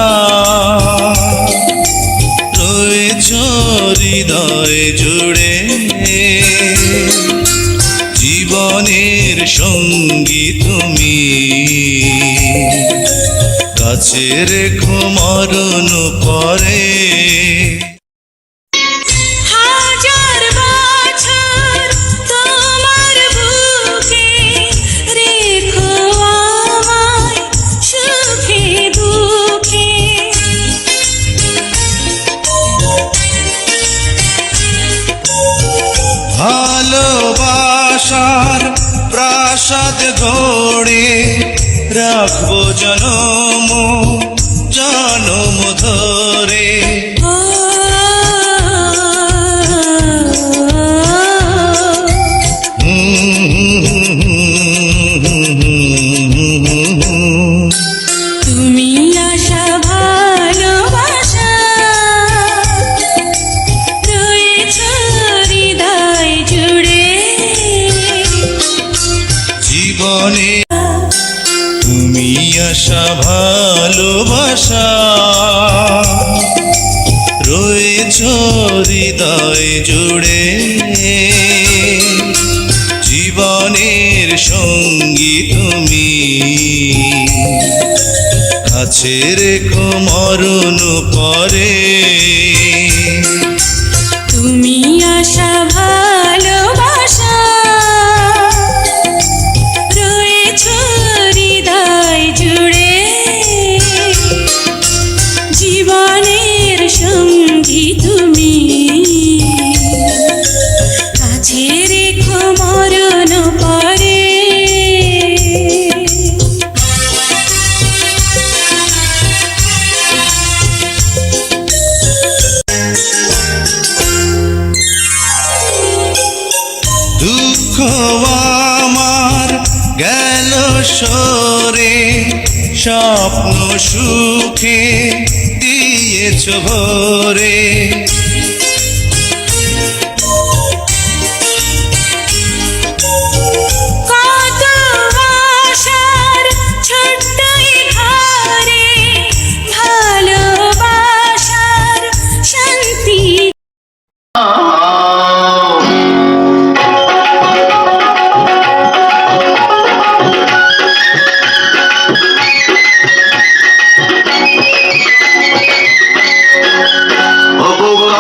রয়েছ হৃদয় জুড়ে, জীবনের সঙ্গী তুমি, কাছে রেখো মরণ পরে। হাজার বছর তোমার বুকে রেখো আমায় সুখে দুঃখে। ভালোবাসার প্রাসাদ গড়ে রাখবো জনম জনম ধরে। তুমি আশা ভালোবাসা রয়েছ হৃদয় জুড়ে, জীবনে তুমি আশা ভালোবাসা রয়েছ হৃদয় জুড়ে, জীবনের সঙ্গী তুমি, কাছে রেখো মরণ পরে। তুমি আশা ভালোবাসা রয়েছ হৃদয় জুড়ে, জীবনের সঙ্গী তুমি, কাছে রেখো মরণ পরে। দুঃখ আমার গেল সরে, স্বপ্ন সুখে দিয়েছ ভরে। কত আশার ছোট্ট এই ঘরে ভালোবাসার শান্তি। ও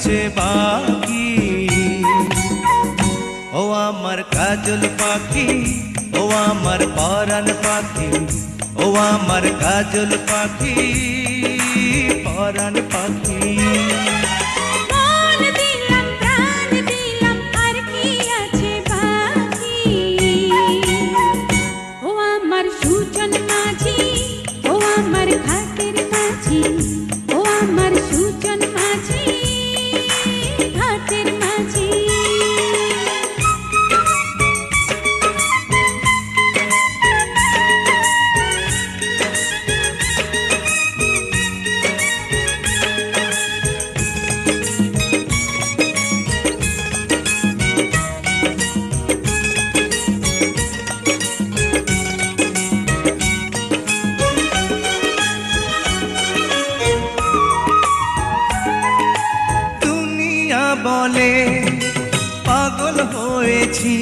আছে বাকি। ও আমার কাজল পাখি, ও আমার পরাণ পাখি, ও আমার কাজল পাখি, পরাণ পাখি। মন দিলাম প্রাণ দিলাম আর কি আছে বাকি। ও আমার সুজন মাঝি, ও আমার ঘাটের মাঝি, ও আমার সুজন মাঝি, ঘাটের মাঝি। দুনিয়া বলে পাগল হয়েছি,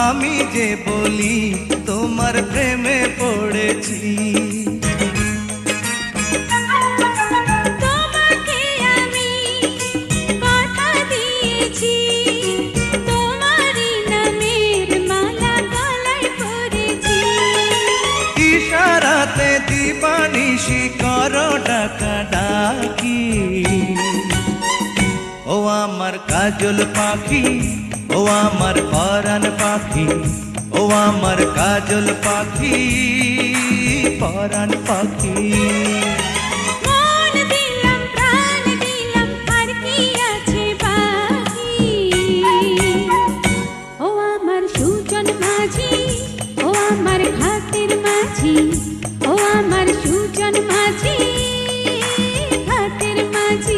আমি যে বলি তোমার প্রেমে পড়েছি। তোমাকে আমি কথা দিয়েছি, তোমারই নামের মালা গলায় পরেছি। ইশারাতে দিবানিশি করো ডাকা ডাকি। ও আমার কাজল পাখি, ও আমার পরাণ পাখি, ও আমার কাজল পাখি, পরাণ পাখি। মন দিলাম প্রাণ দিলাম আর কি আছে বাকি। ও আমার সুজন মাঝি, ও আমার ঘাটের মাঝি, ও আমার সুজন মাঝি, ঘাটের মাঝি।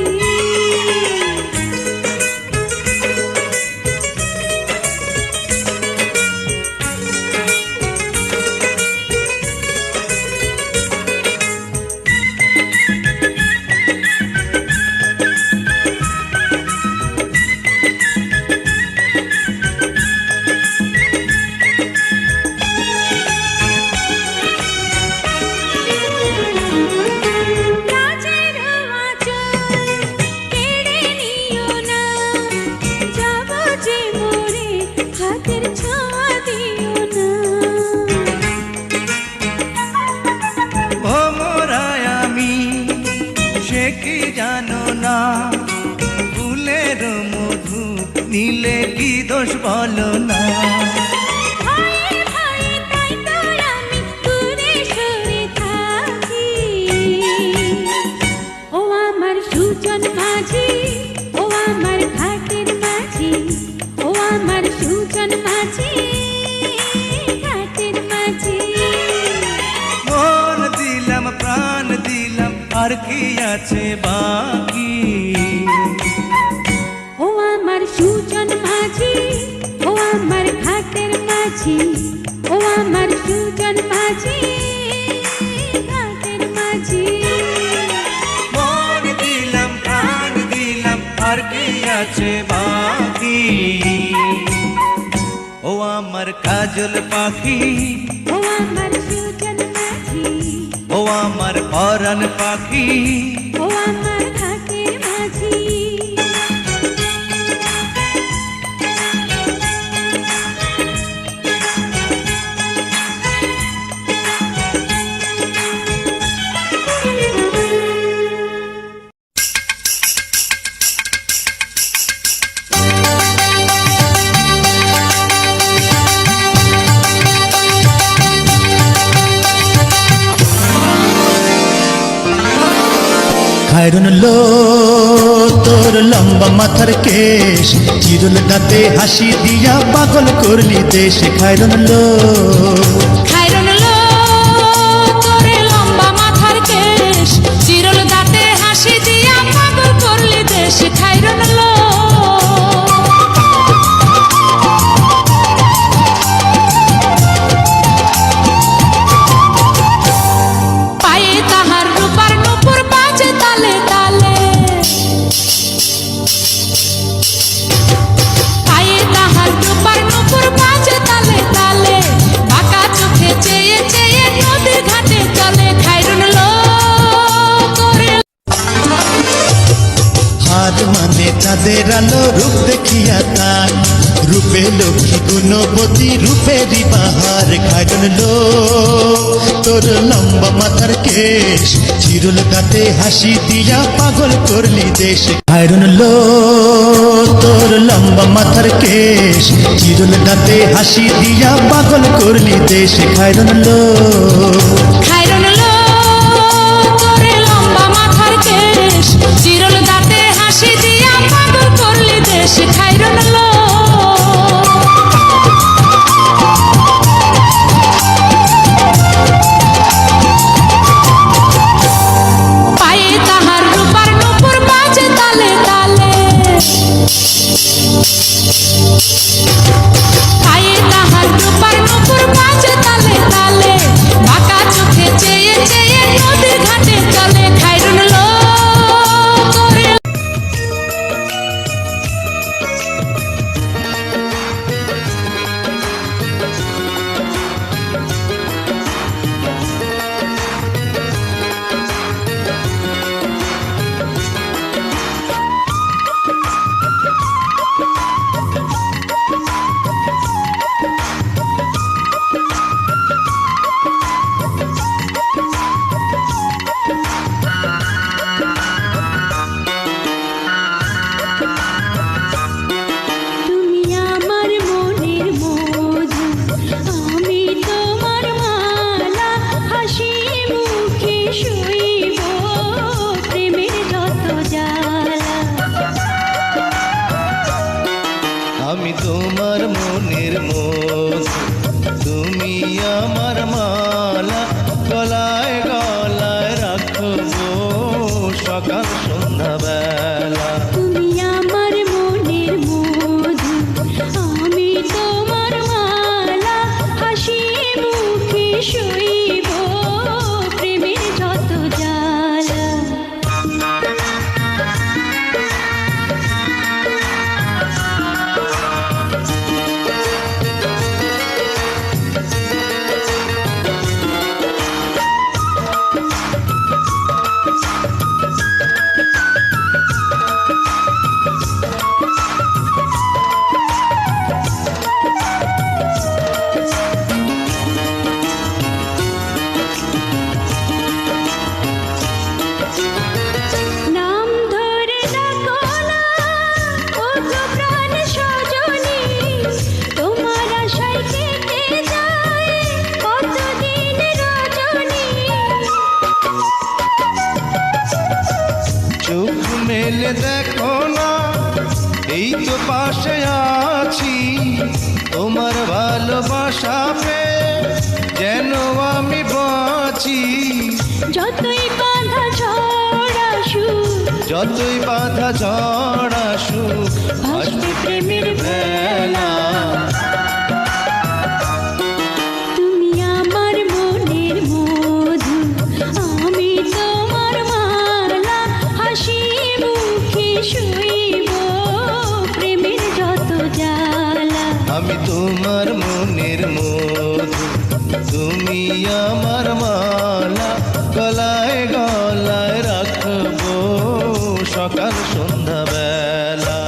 রাজের আঁচল কেড়ে নিও না, যাব যে মোরে হাতের ছোঁয়া দিও না। ভোমরায় আমি সে কি জানো না, ফুলের মধু নিলে কি দোষ বলো না। ভয়ে ভয়ে তাই তো আমি দূরে সরে থাকি। ও আমার সুজন মাঝি, ও আমার ঘাটের মাঝি, ও আমার সুজন মাঝি, ঘাটের মাঝি। মন দিলাম প্রাণ দিলাম আর কি আছে বাকি। ও আমার সুজন মাঝি, ও আমার ঘাটের মাঝি, ও আমার সুজন মাঝি, ঘাটের মাঝি। মন দিলাম প্রাণ দিলাম আর কি আছে বাকি। ও আমার কাজল পাখি, ও আমার সুজন মাঝি, ও আমার পরাণ পাখি, ও আমার ঘাটের মাঝি। খায়রন লো তোর লম্বা মাথার কেশ, চিরুল দাঁতে হাসি দিয়া পাগল করলি দেশ। খায়রন লো খায়রন লো তোরে লম্বা মাথার কেশ, চিরল দাঁতে হাসি দিয়া পাগল করলি দেশ। খায়রন লো পায়ে তাহার রূপার নুপুর বাজে তালে তালে, পায়ে তাহার রূপার নুপুর বাজে তালে তালে। বাঁকা চোখে রাতের আলো রূপ দেখিয়া তার রূপে লক্ষ্মী গুণবতী রূপেরই বাহার খাইরন লো তোর লম্বা মাথার কেশ চিরুল দাঁতে হাসি দিয়া পাগল করলি দেশ খাইরন লো তোর লম্বা মাথার কেশ চিরুল দাঁতে হাসি দিয়া পাগল করলি দেশ খাইরন লো খাইরন লো তোরে লম্বা মাথার কেশ চিরল দাঁতে হাসি দিয়া পাগল করলি দেশ খাইরন লো পায়ে তাহার রূপার নূপুর বাজে তালে তালে পায়ে তাহার রূপার নূপুর বাজে তালে তালে বাঁকা চোখে চেয়ে চেয়ে নদীর ঘাটে চলে খাইরুন লো তোরে তুমি আমার মনের মধু আমি তোমার মালা হাসি মুখে শুইব প্রেমের যত জ্বালা আমি তোমার মনের মধু তুমি আমার মালা গলায় গলায় রাখবো সকাল সন্ধ্যা বেলা তুমি আমার মনের মধু আমি তোমার মালা হাসি মুখে শুইব প্রেমের যত জ্বালা নাম ধরে ডাকো না ওগো প্রাণ সজনী তোমার আশায় কেটে যায় কতদিন রজনী চোখ মেলে দেখো না এই তো পাশে আছি তোমার ভালোবাসা পেয়ে যেন আমি বাঁচি যতই বাধা ঝড় আসুক যতই বাধা ঝড় আসুক ভাসবে প্রেমের ভেলা তুমি আমার মনের মধু আমি তোমার মালা হাসি মুখে শুইব প্রেমের যত জ্বালা আমি তোমার মনের মধু তুমি আমার মালা গলায় গলায় রাখবো সকাল সন্ধ্যা বেলা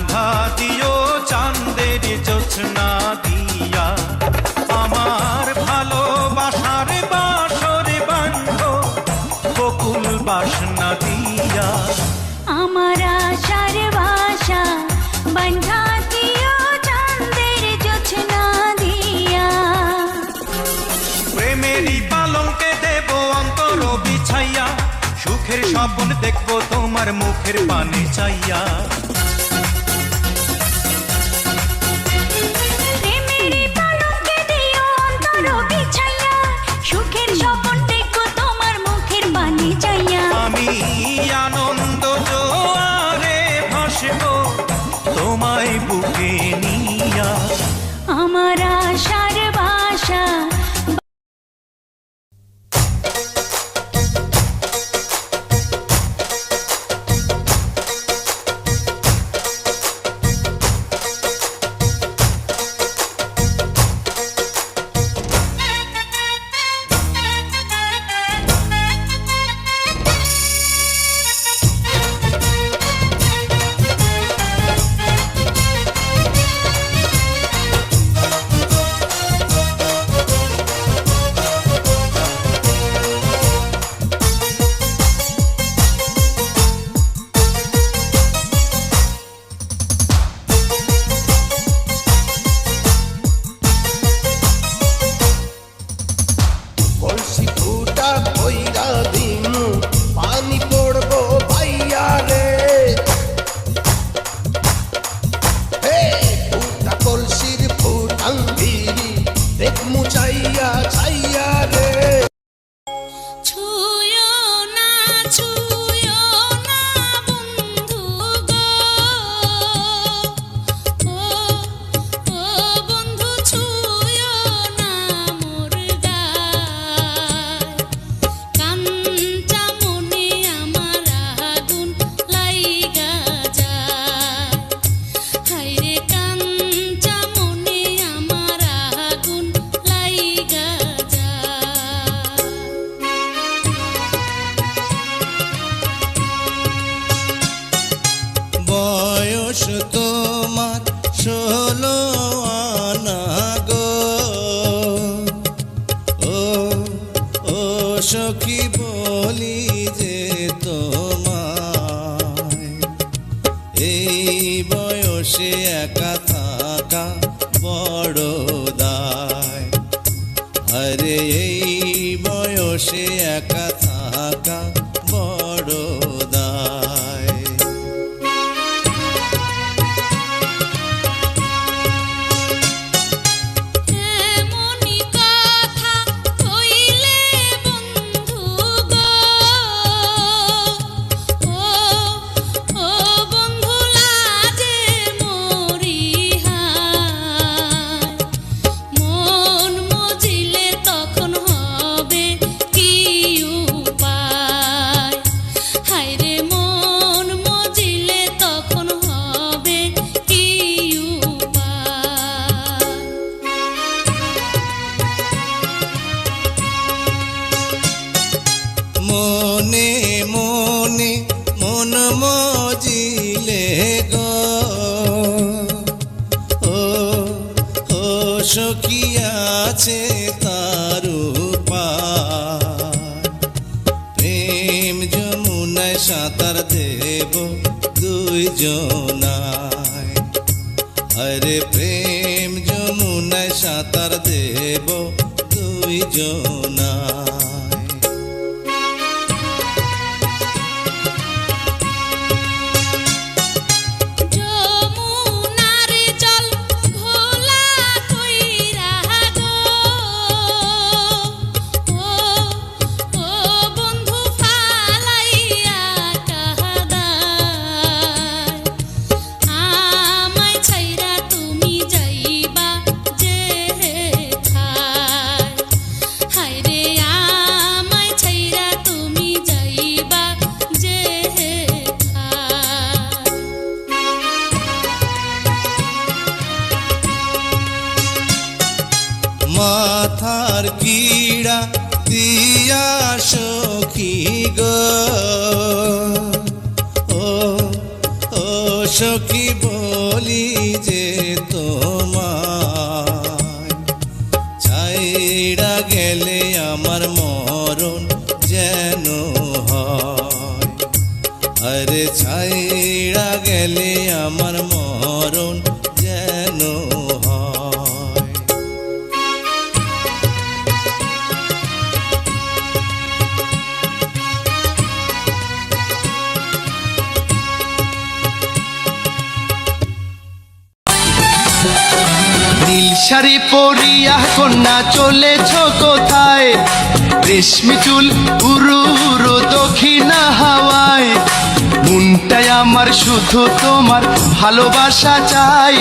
বান্ধা দিও চাঁদের জোছনা দিয়া, আমার ভালোবাসার বাসরে বান্ধো বকুল বাসনা দিয়া। আমার আশার বাসা বন্ধা দিও চাঁদের জোছনা দিয়া। প্রেমেরই পালঙ্কে দেব অন্তর বিছাইয়া, সুখের স্বপ্ন দেখবো তোমার মুখের পানে চাইয়া। প্রেমেরই পালঙ্কে দিও অন্তর বিছাইয়া, সুখের স্বপ্ন দেখবো তোমার মুখের পানে চাইয়া। আমি আনন্দ জোয়ারে ভাসবো তোমায় বুকে নিয়া। আমার আশার বাসা কলসি ফুটা কইরা দিমু পানি পড়বো ভাইয়া রে। হে ফুটা কলসির ফুটাঙ্গিরি দেখমু চাইয়া চাইয়া রে। ছুঁয়ো না বন্ধু গো, ও বন্ধু ছুঁয়ো না মোর গায়। কাঞ্চা মনে আমার আগুন লাইগা যায়, হায়রে কাঞ্চা মনে আমার আগুন লাইগা যায়। বয়স তোমার 16 আনা গো, ও সখী বলি যে তোমায়, এই বয়সে একা থাকা বড় দায়। আরে এই বয়সে একা থাকা বড় দায়। এমনি কথা কইলে বন্ধু গো, ও বন্ধু লাজে মরি হায়। মন মজিলে তখন হবে কি উপায়, হায়রে মন মজিলে তখন হবে কি উপায়। মনে মনে মন মজিলে গো, ও সখী আছে তার উপায়। প্রেম যমুনায় সাঁতার দেব দুইজনায়, আরে প্রেম যমুনায় সাঁতার দেব দুইজনায়। যমুনার জল ঘোলা কইরা গো, ও বন্ধু ফালাইয়া কাদায়। আমায় ছাইরা তুমি যাইবা যে থায়, হায়রে আমায় ছাইরা তুমি যাইবা যে থায়। মাথার কিড়া দিয়া সখী গো, ও সখী বলি যে তোমায়, ছাইড়া গেলে আমার মরণ যেন হয়, আরে ছাইড়া গেলে আমার মরণ যেন হয়। নীল শাড়ি পরিয়া কন্যা চলেছ কোথায়, রেশমি চুল উড়ু উড়ু দক্ষিণা হাওয়ায়, মনটাই আমার শুধু তোমার ভালোবাসা চাই।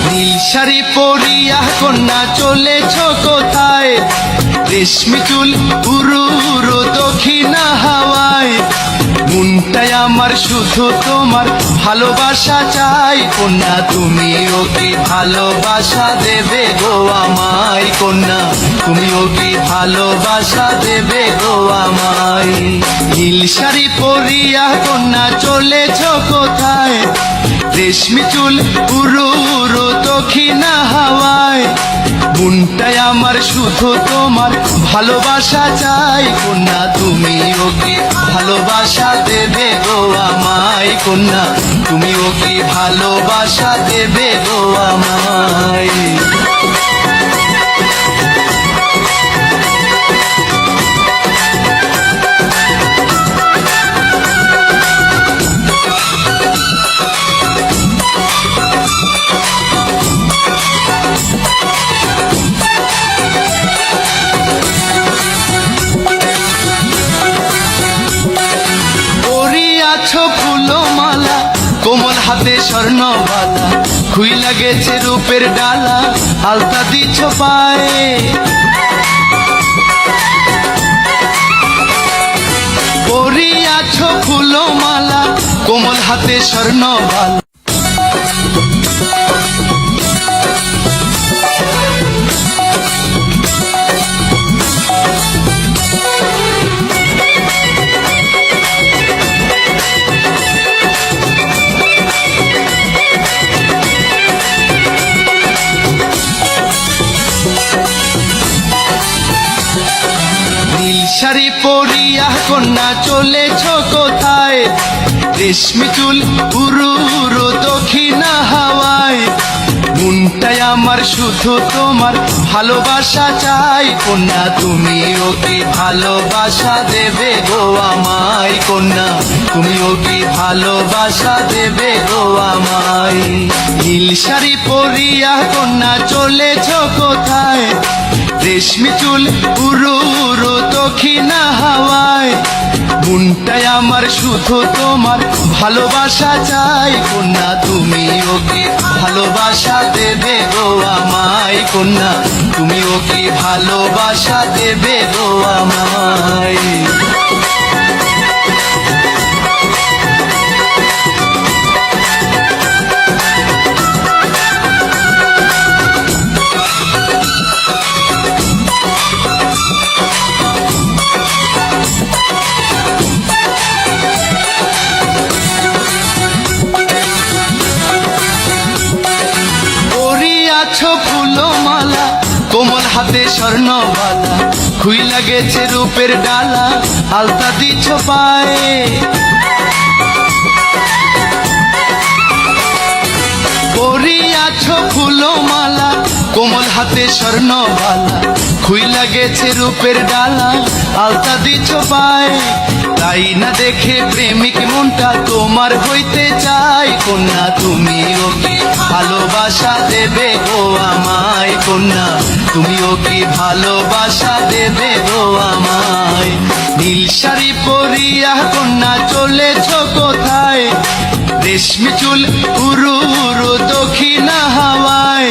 নীল শাড়ি পরিয়া কন্যা চলেছ কোথায়, রেশমি চুল উড়ু উড়ু দক্ষিণা হাওয়ায়, মনটাই আমার শুধু তোমার ভালোবাসা চাই। কন্যা তুমি ওকে ভালোবাসা দেবে গো আমায়, কন্যা তুমি ওকে ভালোবাসা দেবে গো আমায়। নীল শাড়ি পরিয়া কন্যা চলেছ কোথায়, রেশমি চুল উড়ু উড়ু দক্ষিণা হাওয়ায়, মনটাই আমার শুধু তোমার ভালোবাসা চাই। কন্যা তুমি ওকে ভালোবাসা দেবে গো আমায়, কন্যা তুমি ওকে ভালোবাসা দেবে গো আমায়। ফুলমালা কোমল হাতে স্বর্ণবালা, খুইলা গেছে রূপের ডালা, আলতা দিচ্ছ পায়ে। পরিয়াছ ফুলমালা কোমল হাতে স্বর্ণবালা, শাড়ি পরিয়া কন্যা চলেছ কোথায়, রেশমি চুল উড়ু উড়ু দক্ষিণা হাওয়ায়, মনটাই আমার শুধু তোমার ভালোবাসা চাই। কন্যা তুমি ওকে ভালোবাসা দেবে গো আমায়, কন্যা তুমি ওকে ভালোবাসা দেবে গো আমায়। নীল শাড়ি পরিয়া কন্যা চলেছ কোথায়, রেশমি চুল উড়ু উড়ু দক্ষিণা হাওয়ায়, মনটাই আমার শুধু তোমার ভালোবাসা চাই। কন্যা তুমি ওকে ভালোবাসা দেবে গো আমায়, কন্যা তুমি ওকে ভালোবাসা দেবে গো আমায়। ফুলমালা কোমল হাতে স্বর্ণবালা, খুইলা গেছে রূপের ডালা, আলতা দিচ্ছ পায়ে। পরিয়াছ ফুলমালা কোমল হাতে স্বর্ণবালা, খুইলা গেছে রূপের ডালা, আলতা দিচ্ছ পায়ে। তাই না দেখে প্রেমিক মনটা তোমার হইতে চাই। কন্যা তুমি ওকে ভালোবাসা দেবে গো আমায়, কন্যা তুমি ওকে ভালোবাসা দেবে গো আমায়। নীল শাড়ি পরিয়া কন্যা চলেছ কোথায়, রেশমি চুল উড়ু উড়ু দক্ষিণা হাওয়ায়,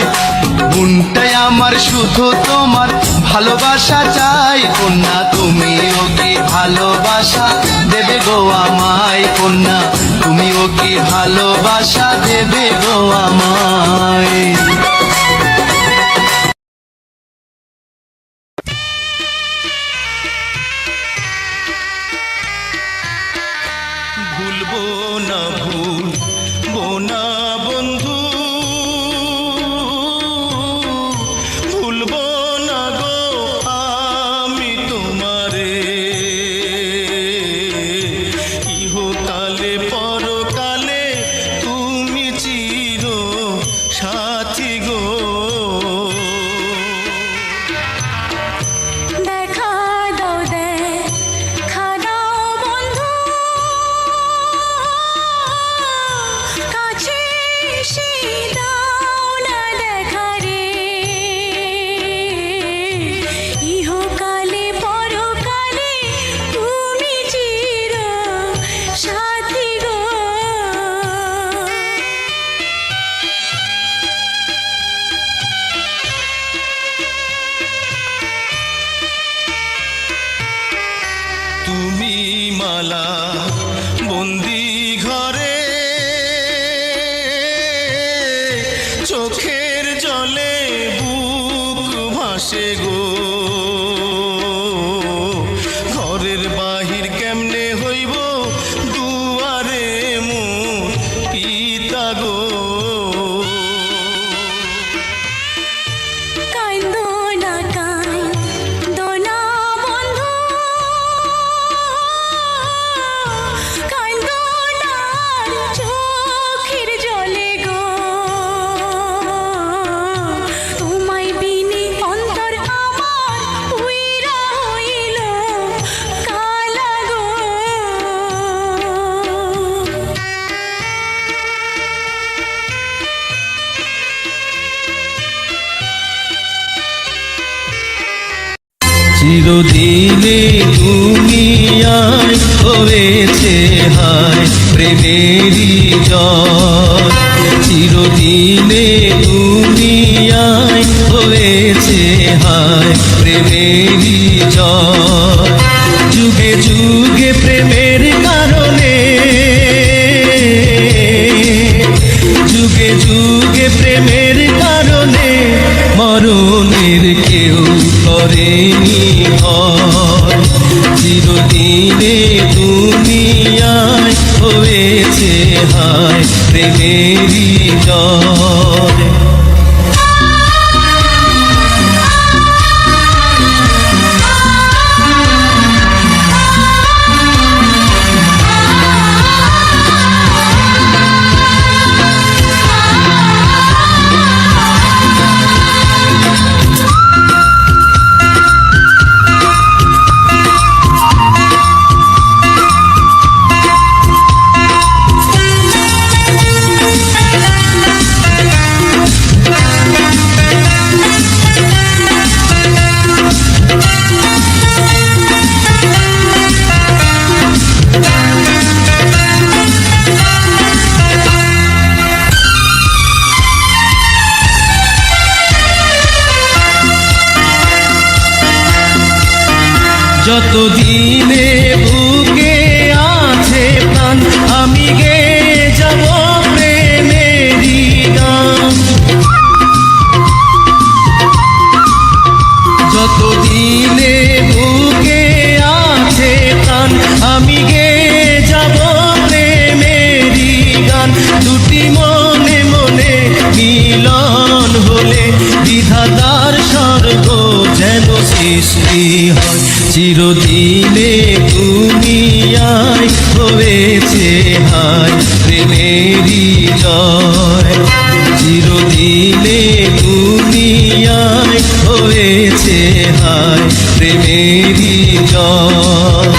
মনটাই আমার আমার শুধু তোমার ভালোবাসা চাই কন্যা, তুমিও কি ভালোবাসা দেবে গো আমায় কন্যা, তুমিও কি ভালোবাসা দেবে গো আমায়। ভুলবো না ভুলবো না বন্ধু, ভুলবো না গো আমি তোমারে, ইহকালে পরকালে তুমি চির সাথী গো। দেখা দাও দেখা দাও বন্ধু, কাছে এসে দাও না দেখা রে, ইহকালে পরকালে তুমি চির সাথী গো। তুমি মালা বন্দি ঘরে, চোখের জলে বুক ভাসে গো, ঘরের বাহির কেমনে হইব দুয়ারে মুখ পিতা গো। কান্দো না কান্দো না বন্ধু, কান্দো না চোখের জলে গো, তোমায় বিনে অন্তর আমার উইরা হইল কালা গো। চিরদিনে দুনিয়ায় হয়েছে হায় প্রেমেরই জয়, চিরদিনে দুনিয়ায় হয়েছে হায় প্রেমেরই জয়, যুগে যুগে প্রেমের কারণে, যুগে যুগে প্রেমের কারণে মরণের কেউ করেনি ভয়, চিরদিনে দুনিয়ায় হয়েছে হায় প্রেমেরই জয়। যতদিনে বুকে আছে প্রাণ আমি গে যাব প্রেমেরই গান, যতদিনে বুকে আছে প্রাণ আমি গে যাব প্রেমেরই গান, দুটি মনে মনে মিলন হলে বিধাতার স্বর্গ যেন সৃষ্টি হয়, চিরদিনে দুনিয়ায় হয়েছে হায় প্রেমেরই জয়, চিরদিনে দুনিয়ায় হয়েছে হায় প্রেমেরই জয়।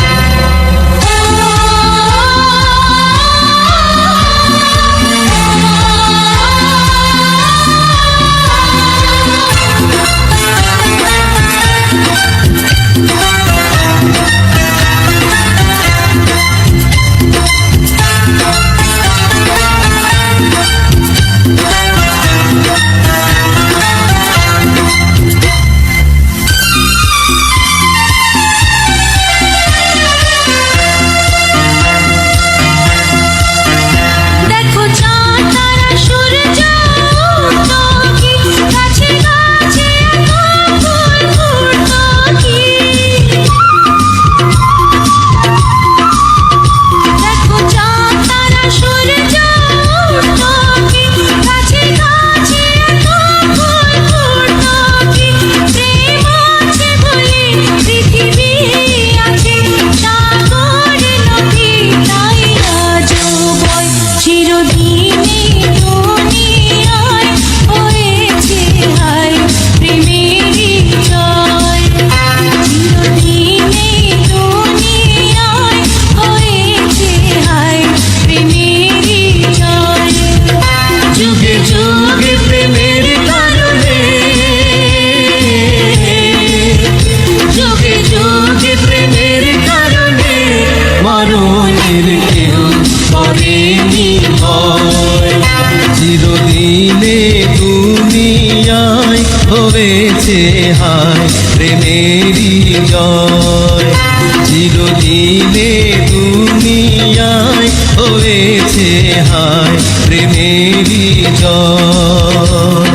চিরদিনে দুনিয়ায় হয়েছে হায় প্রেমেরই জয়।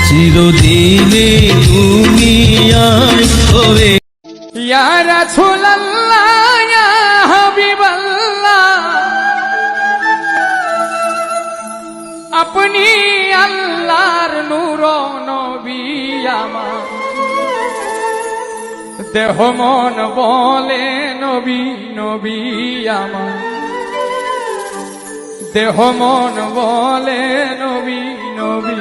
চিরদিনে দুনিয়ায় হয়ে ইয়া রাসূলুল্লাহ ইয়া হাবিবাল্লাহ আপনি আল্লাহর নূর নবী আমার দেহ মন বলে নবী নবী আমার দেহ মন বলে নবী নবী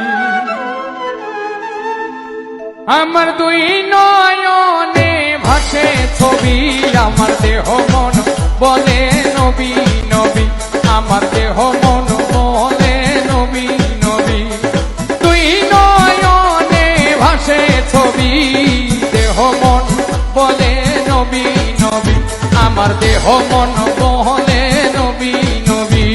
আমার দুই নয়নে ভাসে ছবি আমার দেহ মন বলে নবী নবী আমার দেহ মন বলে নবী নবী দুই নয়নে ভাসে ছবি দেহ মন বলে নবী নবী আমার দেহ মন বলে নবী নবী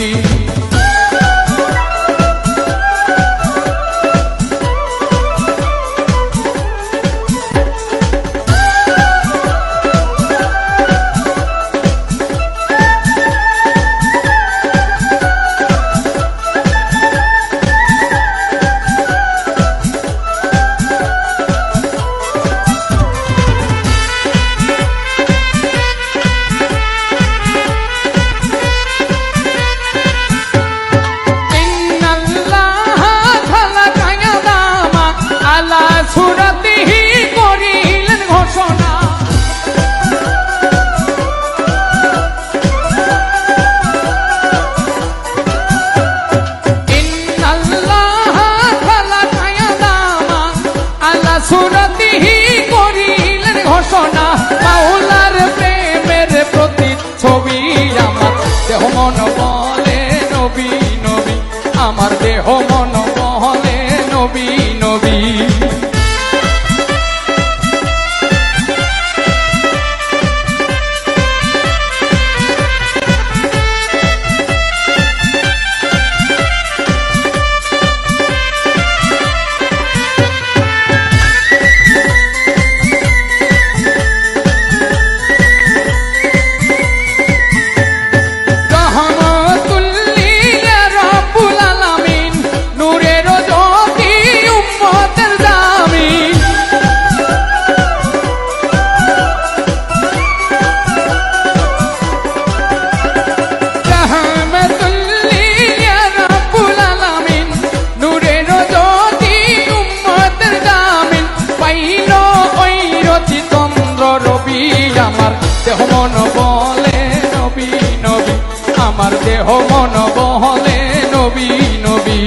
সুরতিহি করিলেন ঘোষণা মাওলার প্রেমের প্রতিচ্ছবি আমার দেহ মন বলে নবী নবী আমার দেহ মন বলে নবী নবী আমার দেহ মন বলে নবী নবী আমার দেহ মন বলে নবী নবী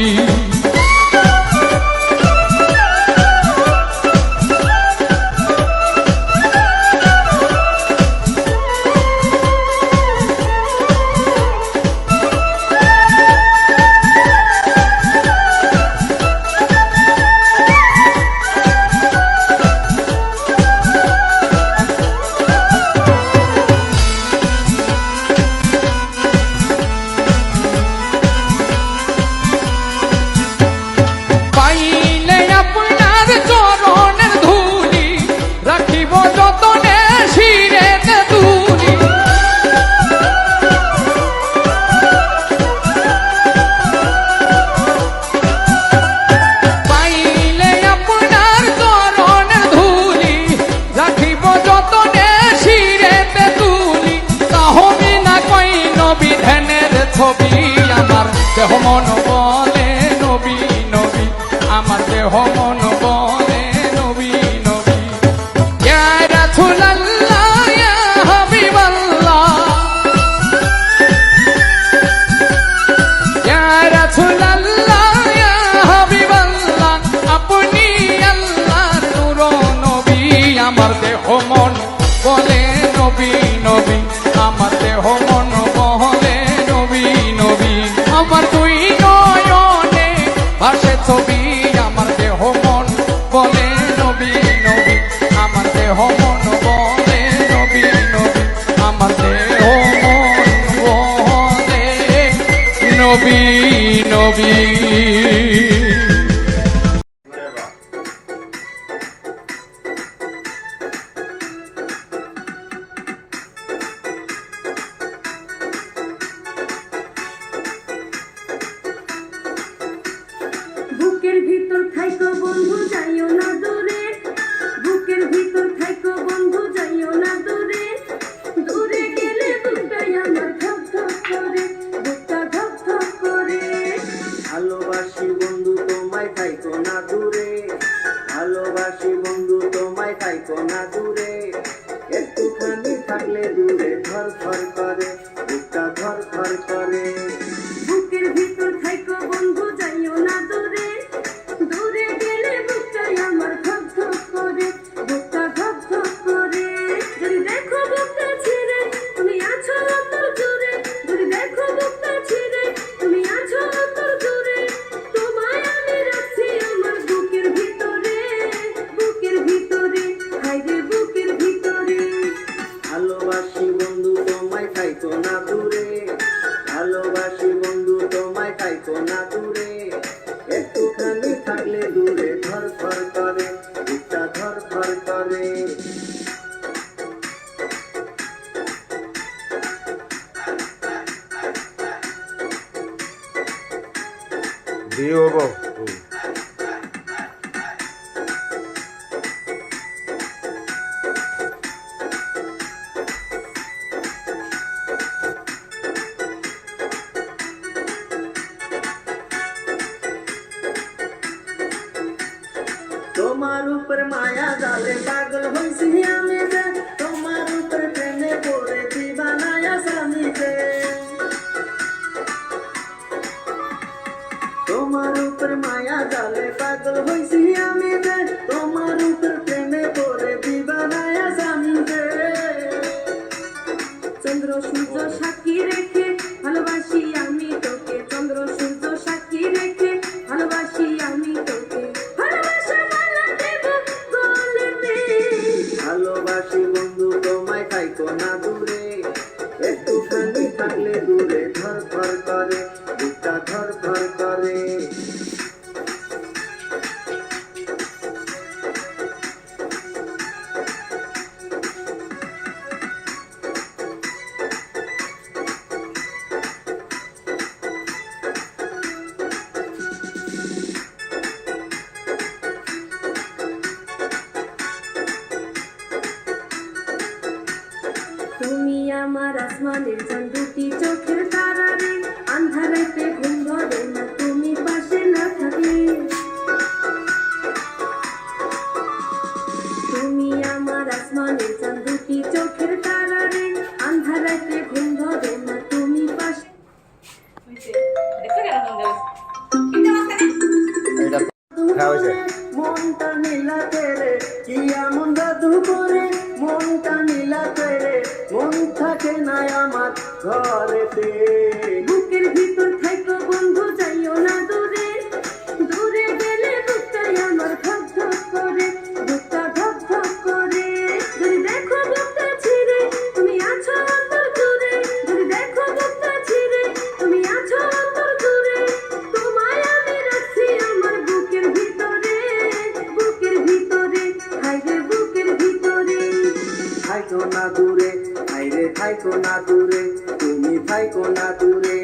ছবি আমার দেহ মন বলে নবী নবী আমার দেহ মন বলে নবী নবী ইয়া রাসূলুল্লাহ ইয়া হাবিবাল্লাহ ইয়া রাসূলুল্লাহ ইয়া হাবিবাল্লাহ আপনি আল্লাহর নূর নবী আমার দেহ মন বলে নবী নবী আমার দেহ মন বলে আমার দুই নয়নে ভাসে ছবি আমার দেহ মন বলে নবী নবী আমার দেহ মন বলে নবী নবী আমার দেহ মন বলে নবী নবী থাইকো না দূরে একটুখানি থাকলে দূরে ধর ধর করে বুকটা ধর ধর করে বুকের ভিতর থাইকো বন্ধু যাইও না দূরে দূরে গেলে বুকটাই আমার ধক ধক করে বুকটা ধক ধক করে যদি দেখো বুকটা ছিঁড়ে তুমি আছো অন্তর জুড়ে যদি দেখো বুকটা ছিঁড়ে তুমি আছো অন্তর জুড়ে তোমায় আমি রাখছি আমার বুকের ভিতরে হায়রে বুকের ভিতরে ভালোবাসি বন্ধু তোমায় থাইকো না দূরে ভালোবাসি বন্ধু তোমায় থাইকো না দূরে একটুখানি থাকলে দূরে ধর ধর করে বুকটা ধর ধর করে তোমার উপর মায়া জালে পাগল হইছি আমি যে তোমার উপর প্রেমে পড়ে দিবানায়া স্বামী যে তোমার উপর মায়া জালে পাগল হইছি আমি যে তোমার উপর প্রেমে পড়ে দিবানায়া স্বামী যে চন্দ্র সূর্য সাক্ষী রেখে ভালোবাসি আমি তোকে চন্দ্র সূর্য সাক্ষী রেখে ভালোবাসি আমি তোকে ভালোবাসা মালা দেব গলেতে ভালোবাসি বন্ধু তোমায় থাইকো না দূরে একটুখানি থাকলে দূরে ধর ধর করে বুকটা ধর ধর করে তুমি আমার আসমানের চাঁদ দুটি চোখের তারা রে আন্ধারেতে ঘুম ধরে না তুমি পাশে না থাকলে তুমি আমার আসমানের চাঁদ দুটি চোখের তারা রে আন্ধারেতে ঘুম ধরে না তুমি পাশে মনটা নীলাতে রে কি এমন জাদু করে মনটা নীলাতে রে মন থাকে না আমার ঘরেতে বুকের ভিতর থাইকো বন্ধু যাইও না দূরে দূরে গেলে বুকটাই আমার ধক ধক করে বুকটা ধক ধক করে যদি দেখো বুকটা ছিঁড়ে তুমি আছো অন্তর জুড়ে যদি দেখো বুকটা ছিঁড়ে তুমি আছো অন্তর জুড়ে তোমায় আমি রাখছি আমার বুকের ভিতরে হায়রে বুকের ভিতরে থাইকো না দূরে হাইরে থাইকো না দূরে তুমি থাইকো না দূরে